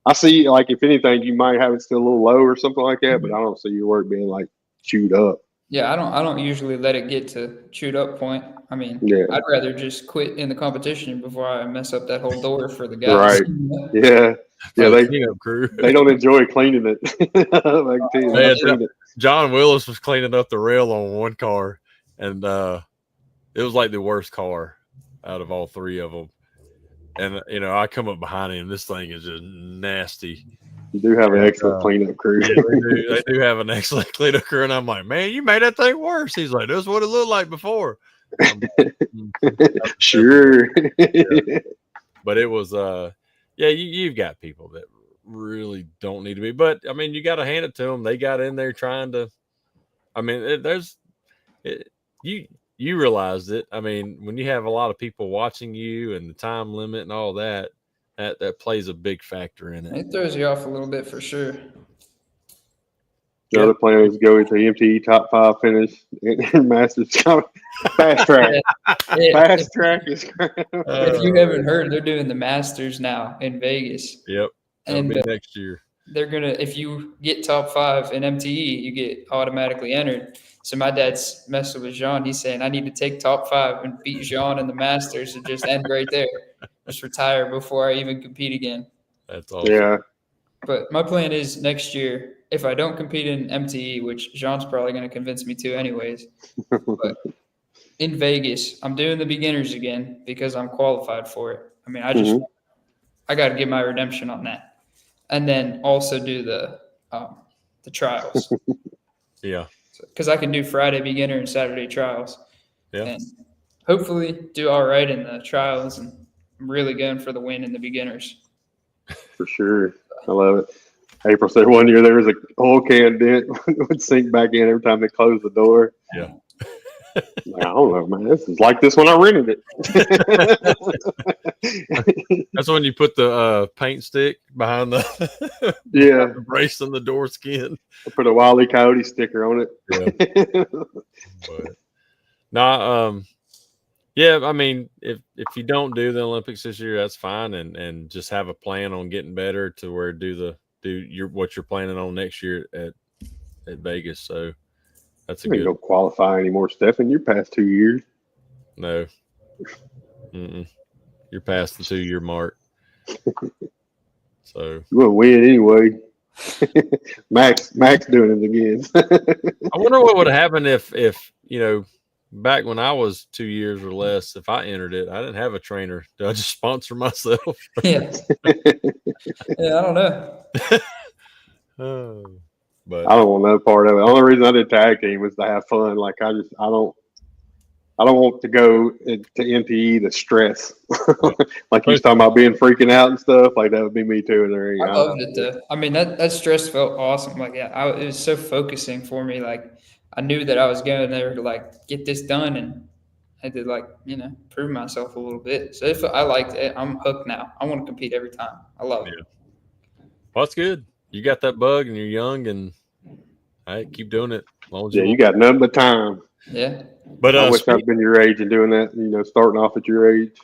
[SPEAKER 1] I see, like if anything, you might have it still a little low or something like that, but I don't see your work being like chewed up.
[SPEAKER 3] Yeah, I don't usually let it get to chewed up point. I mean, I'd rather just quit in the competition before I mess up that whole door for the guys.
[SPEAKER 1] Right. Yeah. Yeah, they don't enjoy cleaning it.
[SPEAKER 2] John Willis was cleaning up the rail on one car, and it was like the worst car out of all three of them. And I come up behind him. This thing is just nasty.
[SPEAKER 1] You do have an excellent cleanup crew.
[SPEAKER 2] Yeah, they do have an excellent cleanup crew, and I'm like, man, you made that thing worse. He's like, that's what it looked like before.
[SPEAKER 1] Sure.
[SPEAKER 2] Yeah. But it was you've got people that really don't need to be, but I mean, you got to hand it to them. They got in there trying to. I mean, you realized it. I mean, when you have a lot of people watching you and the time limit and all that plays a big factor in it.
[SPEAKER 3] It throws you off a little bit for sure.
[SPEAKER 1] The other plan is go into MTE top 5 finish and Masters fast track. Fast track is.
[SPEAKER 3] If you haven't heard, they're doing the Masters now in Vegas.
[SPEAKER 2] Yep, and next year
[SPEAKER 3] they're gonna. If you get top 5 in MTE, you get automatically entered. So my dad's messing with Jean. He's saying I need to take top 5 and beat Jean in the Masters and just end right there. Just retire before I even compete again.
[SPEAKER 2] That's awesome.
[SPEAKER 1] Yeah.
[SPEAKER 3] But my plan is next year, if I don't compete in MTE, which Jean's probably going to convince me to anyways, but in Vegas, I'm doing the beginners again because I'm qualified for it. I mean, I got to get my redemption on that. And then also do the trials.
[SPEAKER 2] Yeah.
[SPEAKER 3] Because I can do Friday beginner and Saturday trials.
[SPEAKER 2] Yeah.
[SPEAKER 3] And hopefully do all right in the trials, and I'm really going for the win in the beginners.
[SPEAKER 1] For sure. I love it. April said one year there was a oil can dent would sink back in every time they closed the door.
[SPEAKER 2] Yeah.
[SPEAKER 1] Like, I don't know, man. This is like this when I rented it.
[SPEAKER 2] That's when you put the paint stick behind the brace on the door skin.
[SPEAKER 1] I put a Wile E. Coyote sticker on it.
[SPEAKER 2] Yeah. I mean, if you don't do the Olympics this year, that's fine, and just have a plan on getting better to where do what you're planning on next year at Vegas. So that's a good.
[SPEAKER 1] You don't qualify anymore, Stephen. You're past 2 years.
[SPEAKER 2] No. You're past the 2-year mark. So
[SPEAKER 1] you wouldn't win anyway. Max doing it again.
[SPEAKER 2] I wonder what would happen if back when I was 2 years or less, if I entered it, I didn't have a trainer. Did I just sponsor myself?
[SPEAKER 3] Yeah. Yeah, I don't know.
[SPEAKER 2] But
[SPEAKER 1] I don't want no part of it. The only reason I did tag team was to have fun. Like I don't want to go to NPE to stress. Like you was talking about being freaking out and stuff. Like that would be me too in the ring.
[SPEAKER 3] I loved it though. I mean, that stress felt awesome. Like, yeah, it was so focusing for me. Like, I knew that I was going there to like get this done, and I had to like prove myself a little bit. So if I liked it, I'm hooked now. I want to compete every time. I love it.
[SPEAKER 2] Well, that's good. You got that bug, and you're young, and I keep doing it. As long as
[SPEAKER 1] you got nothing but time.
[SPEAKER 3] Yeah.
[SPEAKER 2] But
[SPEAKER 1] I wish I'd been your age and doing that. Starting off at your age.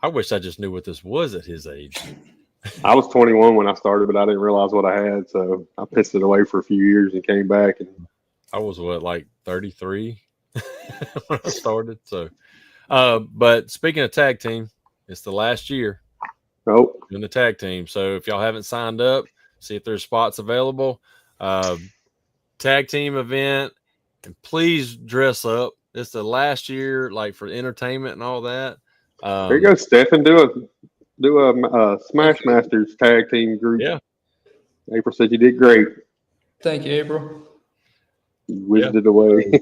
[SPEAKER 2] I wish I just knew what this was at his age.
[SPEAKER 1] I was 21 when I started, but I didn't realize what I had, so I pissed it away for a few years and came back. And
[SPEAKER 2] I was like 33 when I started. So, but speaking of tag team, it's the last year in the tag team. So if y'all haven't signed up, see if there's spots available. Tag team event, and please dress up. It's the last year, like for entertainment and all that.
[SPEAKER 1] There you go, Stephen. Do a Smash Masters tag team group.
[SPEAKER 2] Yeah.
[SPEAKER 1] April said you did great.
[SPEAKER 3] Thank you, April.
[SPEAKER 1] You whizzed it away.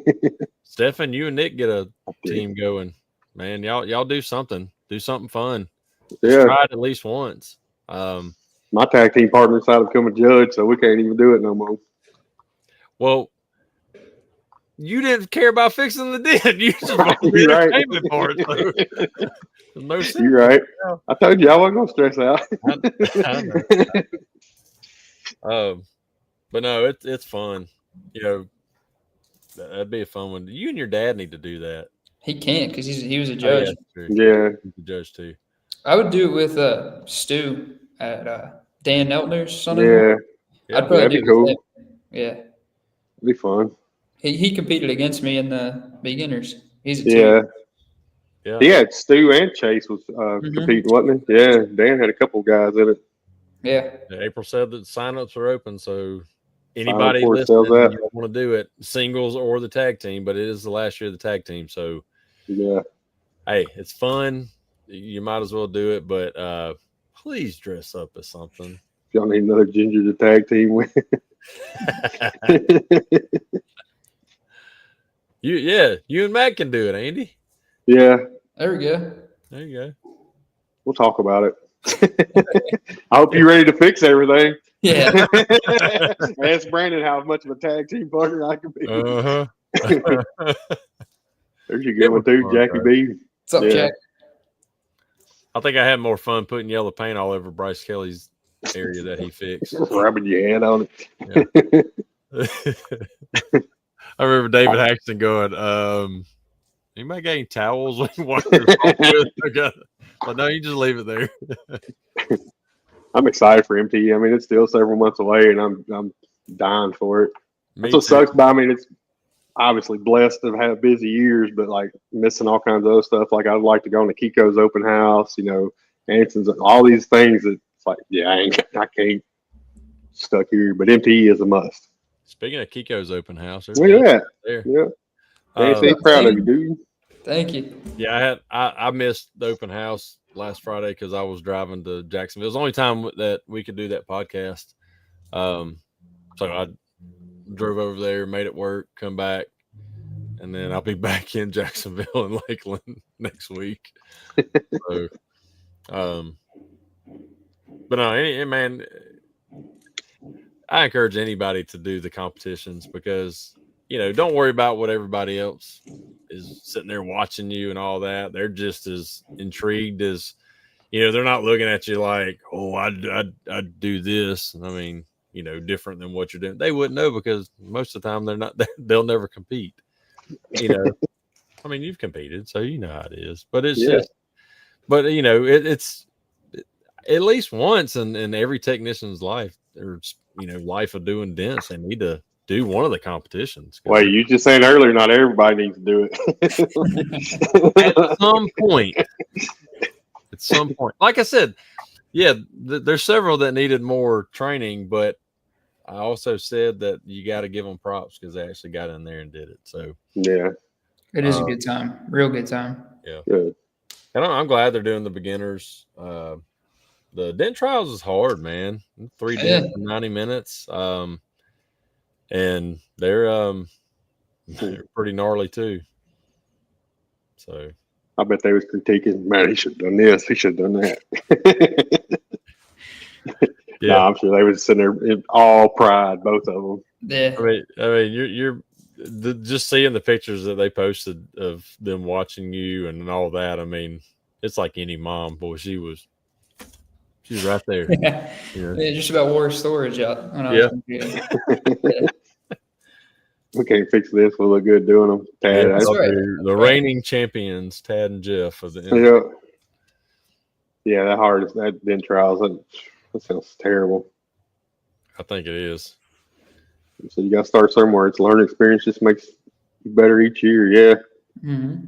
[SPEAKER 2] Stephen, you and Nick get a team going. Man, y'all do something. Do something fun. Just try it at least once.
[SPEAKER 1] My tag team partner decided to become a judge, so we can't even do it no more.
[SPEAKER 2] Well, you didn't care about fixing the dent. You just wanted the entertainment part. So. No sense.
[SPEAKER 1] You're right. I told you I wasn't gonna stress out.
[SPEAKER 2] I know. But no, it's fun. That'd be a fun one. You and your dad need to do that.
[SPEAKER 3] He can't because he was a judge.
[SPEAKER 1] Yeah,
[SPEAKER 2] he's a judge too.
[SPEAKER 3] I would do it with Stu at Dan Eltner's son.
[SPEAKER 1] Yeah,
[SPEAKER 3] I'd probably do it
[SPEAKER 1] cool.
[SPEAKER 3] with him. Yeah,
[SPEAKER 1] it'd be fun.
[SPEAKER 3] He competed against me in the beginners. He's a
[SPEAKER 1] team.
[SPEAKER 2] Yeah.
[SPEAKER 1] He had Stu and Chase was competing, wasn't he? Yeah, Dan had a couple guys in it.
[SPEAKER 3] Yeah.
[SPEAKER 2] April said that signups are open, so anybody listening, you want to do it, singles or the tag team, but it is the last year of the tag team, so hey, it's fun. You might as well do it, but please dress up as something.
[SPEAKER 1] If y'all need another ginger to tag team with.
[SPEAKER 2] You and Matt can do it, Andy.
[SPEAKER 1] Yeah.
[SPEAKER 3] There we go.
[SPEAKER 2] There you go.
[SPEAKER 1] We'll talk about it. I hope you're ready to fix everything.
[SPEAKER 3] Yeah.
[SPEAKER 1] Ask Brandon how much of a tag team partner I can be. There's your good one too, Jackie B.
[SPEAKER 3] What's up, Jack?
[SPEAKER 2] I think I had more fun putting yellow paint all over Bryce Kelly's area that he fixed.
[SPEAKER 1] Rubbing your hand on it.
[SPEAKER 2] Yeah. I remember David Haxton going, anybody got any towels we can wash this off with? But no, you just leave it there.
[SPEAKER 1] I'm excited for MTE. I mean, it's still several months away, and I'm dying for it. That's what sucks. But I mean, it's obviously blessed to have busy years, but like missing all kinds of other stuff. Like I'd like to go into Kiko's open house, Anson's, all these things. It's like, I can't stuck here. But MTE is a must.
[SPEAKER 2] Speaking of Kiko's open house,
[SPEAKER 1] look at that. There. Yeah. Anthony's proud of you, dude.
[SPEAKER 3] Thank you.
[SPEAKER 2] Yeah, I missed the open house last Friday because I was driving to Jacksonville. It was the only time that we could do that podcast. So I drove over there, made it work, come back, and then I'll be back in Jacksonville and Lakeland next week. So, but no, man, I encourage anybody to do the competitions because, don't worry about what everybody else is sitting there watching you and all that. They're just as intrigued as, they're not looking at you like, oh, I'd do this. I mean, different than what you're doing. They wouldn't know because most of the time they'll never compete. I mean, you've competed, so you know how it is. But it's it's at least once in every technician's life, or life of doing dents, they need to do one of the competitions.
[SPEAKER 1] Well, you just saying earlier, not everybody needs to do
[SPEAKER 2] it. At some point, like I said, there's several that needed more training, but I also said that you got to give them props because they actually got in there and did it. So
[SPEAKER 3] It is a good time, real good time.
[SPEAKER 2] Yeah.
[SPEAKER 1] Good.
[SPEAKER 2] And I'm glad they're doing the beginners. The dent trials is hard, man. 3 dents in 90 minutes. And they're pretty gnarly too. So
[SPEAKER 1] I bet they was critiquing, man, he should have done this, he should have done that.
[SPEAKER 2] yeah,
[SPEAKER 1] Nah, I'm sure they was sitting there in all pride, both of them.
[SPEAKER 3] Yeah.
[SPEAKER 2] I mean, you're just seeing the pictures that they posted of them watching you and all that. I mean, it's like any mom. Boy, she's right there.
[SPEAKER 3] Yeah.
[SPEAKER 2] Yeah.
[SPEAKER 3] Yeah, just about wore storage out when I was in jail.
[SPEAKER 1] We can't fix this. We'll look good doing them. Tad,
[SPEAKER 2] Yeah,
[SPEAKER 3] That's right.
[SPEAKER 2] the reigning champions, Tad and Jeff of the
[SPEAKER 1] yeah, that dent trials, that sounds terrible.
[SPEAKER 2] I think it is.
[SPEAKER 1] So you got to start somewhere. It's a learning experience. Just makes you better each year. Yeah.
[SPEAKER 3] Mm-hmm.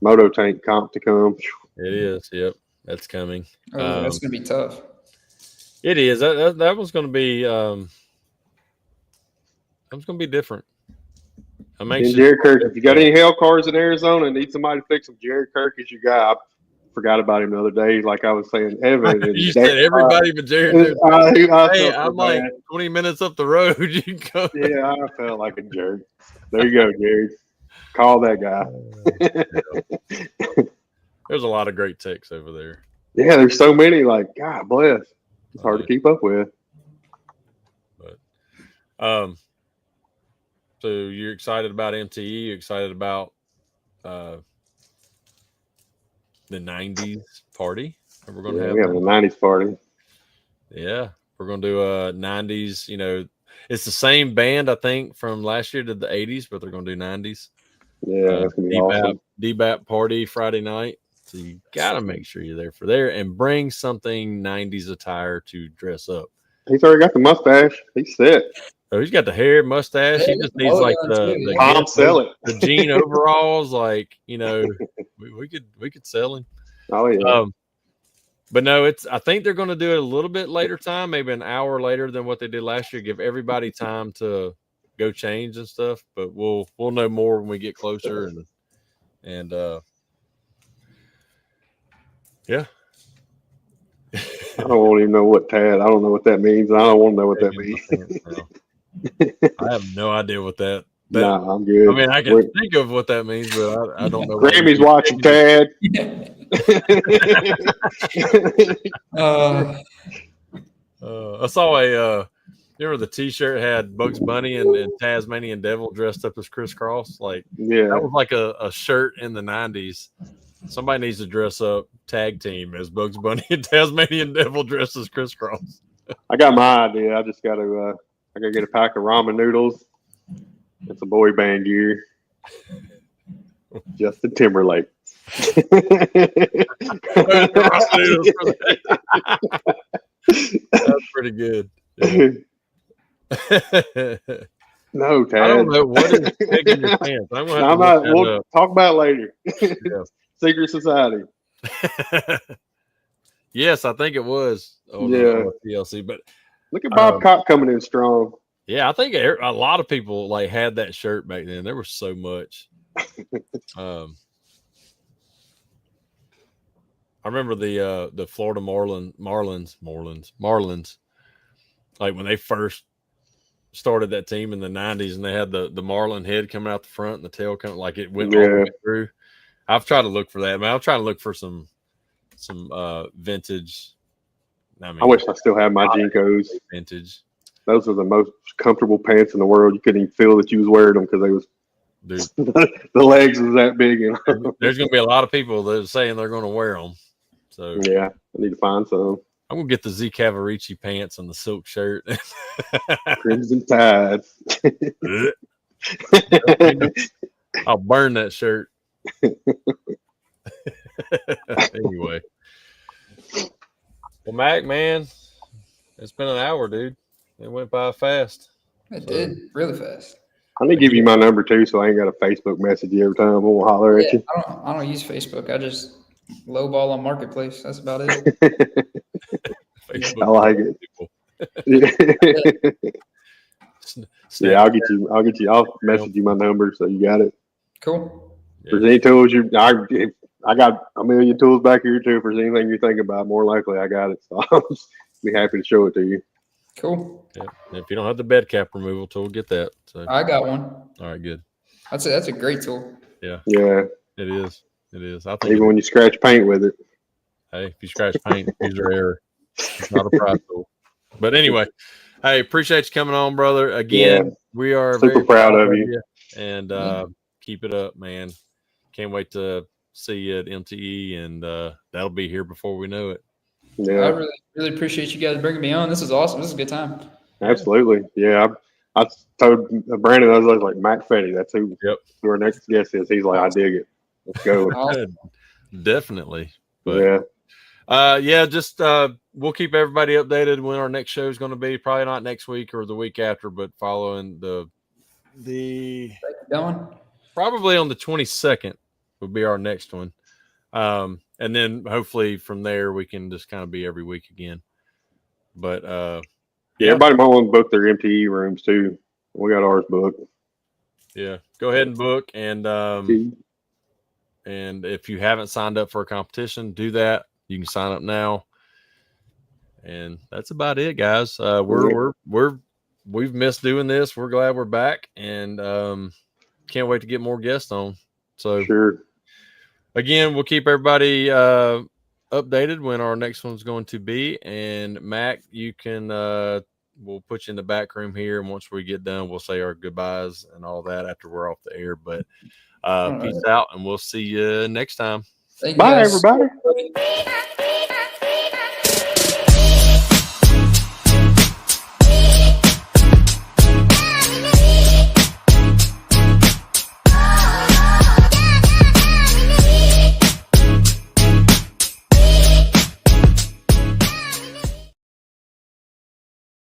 [SPEAKER 1] Moto tank comp to come.
[SPEAKER 2] It is. Yep, that's coming.
[SPEAKER 3] Oh, that's gonna be tough.
[SPEAKER 2] It is. That one's going to be. That one's going to be different. I'm
[SPEAKER 1] And
[SPEAKER 2] anxious.
[SPEAKER 1] Jared Kirk, if you got any hell cars in Arizona and need somebody to fix them, Jared Kirk is your guy. I forgot about him the other day. Like I was saying, Evan. And
[SPEAKER 2] You said everybody but Jared. Hey, I'm like 20 minutes up the road. You can go.
[SPEAKER 1] Yeah, I felt like a jerk. There you go, Jared. Call that guy.
[SPEAKER 2] There's a lot of great techs over there.
[SPEAKER 1] Yeah, there's so many. Like, God bless. It's hard to keep up with.
[SPEAKER 2] But so you're excited about MTE? You're excited about the 90s party that we're going to have?
[SPEAKER 1] Yeah, the 90s party.
[SPEAKER 2] Yeah, we're going to do a 90s. You know, it's the same band, I think, from last year to the 80s, but they're going to do 90s.
[SPEAKER 1] Yeah, that's going to be awesome.
[SPEAKER 2] DBAP party Friday night. So you got to make sure you're there for there and bring something 90s attire to dress up.
[SPEAKER 1] He's already got the mustache. He's set.
[SPEAKER 2] Oh, he's got the hair, mustache. He just needs like the jean overalls. Like, you know, we could sell him.
[SPEAKER 1] Oh yeah.
[SPEAKER 2] But no, I think they're going to do it a little bit later time, maybe an hour later than what they did last year. Give everybody time to go change and stuff. But we'll know more when we get closer and yeah.
[SPEAKER 1] I don't even know what Tad. I don't know what that means. I don't want to know what that means.
[SPEAKER 2] I have no idea what that.
[SPEAKER 1] Nah, I'm good.
[SPEAKER 2] I mean, I can think of what that means, but I don't know.
[SPEAKER 1] Grammy's watching, Tad.
[SPEAKER 2] I saw a. Remember the T-shirt had Bugs Bunny and Tasmanian Devil dressed up as Criss Cross? Like,
[SPEAKER 1] yeah,
[SPEAKER 2] that was like a shirt in the 90s. Somebody needs to dress up tag team as Bugs Bunny and Tasmanian Devil dressed as Criss Cross.
[SPEAKER 1] I got my idea. I just got to. I got to get a pack of ramen noodles. It's a boy band gear. Justin Timberlake.
[SPEAKER 2] That's pretty good. Yeah.
[SPEAKER 1] No, Tad.
[SPEAKER 2] I don't know what is big in your pants.
[SPEAKER 1] I'm not. We'll talk about it later.
[SPEAKER 2] Yeah.
[SPEAKER 1] Secret Society.
[SPEAKER 2] Yes, I think it was. TLC, but
[SPEAKER 1] look at Bob Copp coming in strong.
[SPEAKER 2] Yeah, I think a lot of people like had that shirt back then. There was so much. I remember the Florida Marlins, like when they first started that team in the 90s, and they had the Marlin head coming out the front and the tail coming, like it went all the way through. I've tried to look for that, man. I'm trying to look for some vintage.
[SPEAKER 1] I wish I still had my Jinkos.
[SPEAKER 2] Vintage.
[SPEAKER 1] Those are the most comfortable pants in the world. You couldn't even feel that you was wearing them because they was. Dude, the legs was that big.
[SPEAKER 2] There's going to be a lot of people that are saying they're going to wear them. So
[SPEAKER 1] yeah, I need to find some.
[SPEAKER 2] I'm going to get the Z Cavarici pants and the silk shirt.
[SPEAKER 1] Crimson Tide.
[SPEAKER 2] I'll burn that shirt. Anyway. Well, Mac, man, it's been an hour, dude. It went by fast.
[SPEAKER 3] It did really fast.
[SPEAKER 1] I need to give you my number too, so I ain't got a Facebook message you every time. We'll holler at you.
[SPEAKER 3] I don't use Facebook. I just lowball on Marketplace. That's about it.
[SPEAKER 1] I like it. Yeah, I'll get you. I'll message you my number, so you got it.
[SPEAKER 3] Cool.
[SPEAKER 1] If there's any tools I got a million tools back here too. If there's anything you think about, more likely I got it. So I'll be happy to show it to you.
[SPEAKER 3] Cool.
[SPEAKER 2] Yeah. If you don't have the bed cap removal tool, get that. So
[SPEAKER 3] I got one.
[SPEAKER 2] all right, good.
[SPEAKER 3] That's a great tool.
[SPEAKER 2] Yeah.
[SPEAKER 1] Yeah.
[SPEAKER 2] It is. It is. I think
[SPEAKER 1] Even when you scratch paint with it.
[SPEAKER 2] hey, if you scratch paint, user error. It's not a prize tool. But anyway, hey, appreciate you coming on, brother. Again, we are
[SPEAKER 1] super
[SPEAKER 2] very
[SPEAKER 1] proud of you.
[SPEAKER 2] and keep it up, man. Can't wait to see you at MTE, and that'll be here before we know it.
[SPEAKER 1] Yeah.
[SPEAKER 3] I really appreciate you guys bringing me on. This is awesome. This is a good time.
[SPEAKER 1] Absolutely. Yeah. I told Brandon, I was like, Mack Fetty. That's who our next guest is. He's like, I dig it. Let's go.
[SPEAKER 2] Definitely. But just we'll keep everybody updated when our next show is going to be. Probably not next week or the week after, but following the probably on the 22nd will be our next one. And then hopefully from there we can just kind of be every week again. But
[SPEAKER 1] everybody might want to book their MTE rooms too. We got ours booked.
[SPEAKER 2] Yeah, go ahead and book, and if you haven't signed up for a competition, do that. You can sign up now, and that's about it, guys. We've missed doing this. We're glad we're back, and can't wait to get more guests on. So
[SPEAKER 1] sure.
[SPEAKER 2] Again, we'll keep everybody updated when our next one's going to be. And Mac, you can we'll put you in the back room here, and once we get done, we'll say our goodbyes and all that after we're off the air. But peace out, and we'll see you next time.
[SPEAKER 3] Thank you
[SPEAKER 1] Bye,
[SPEAKER 3] guys.
[SPEAKER 1] everybody.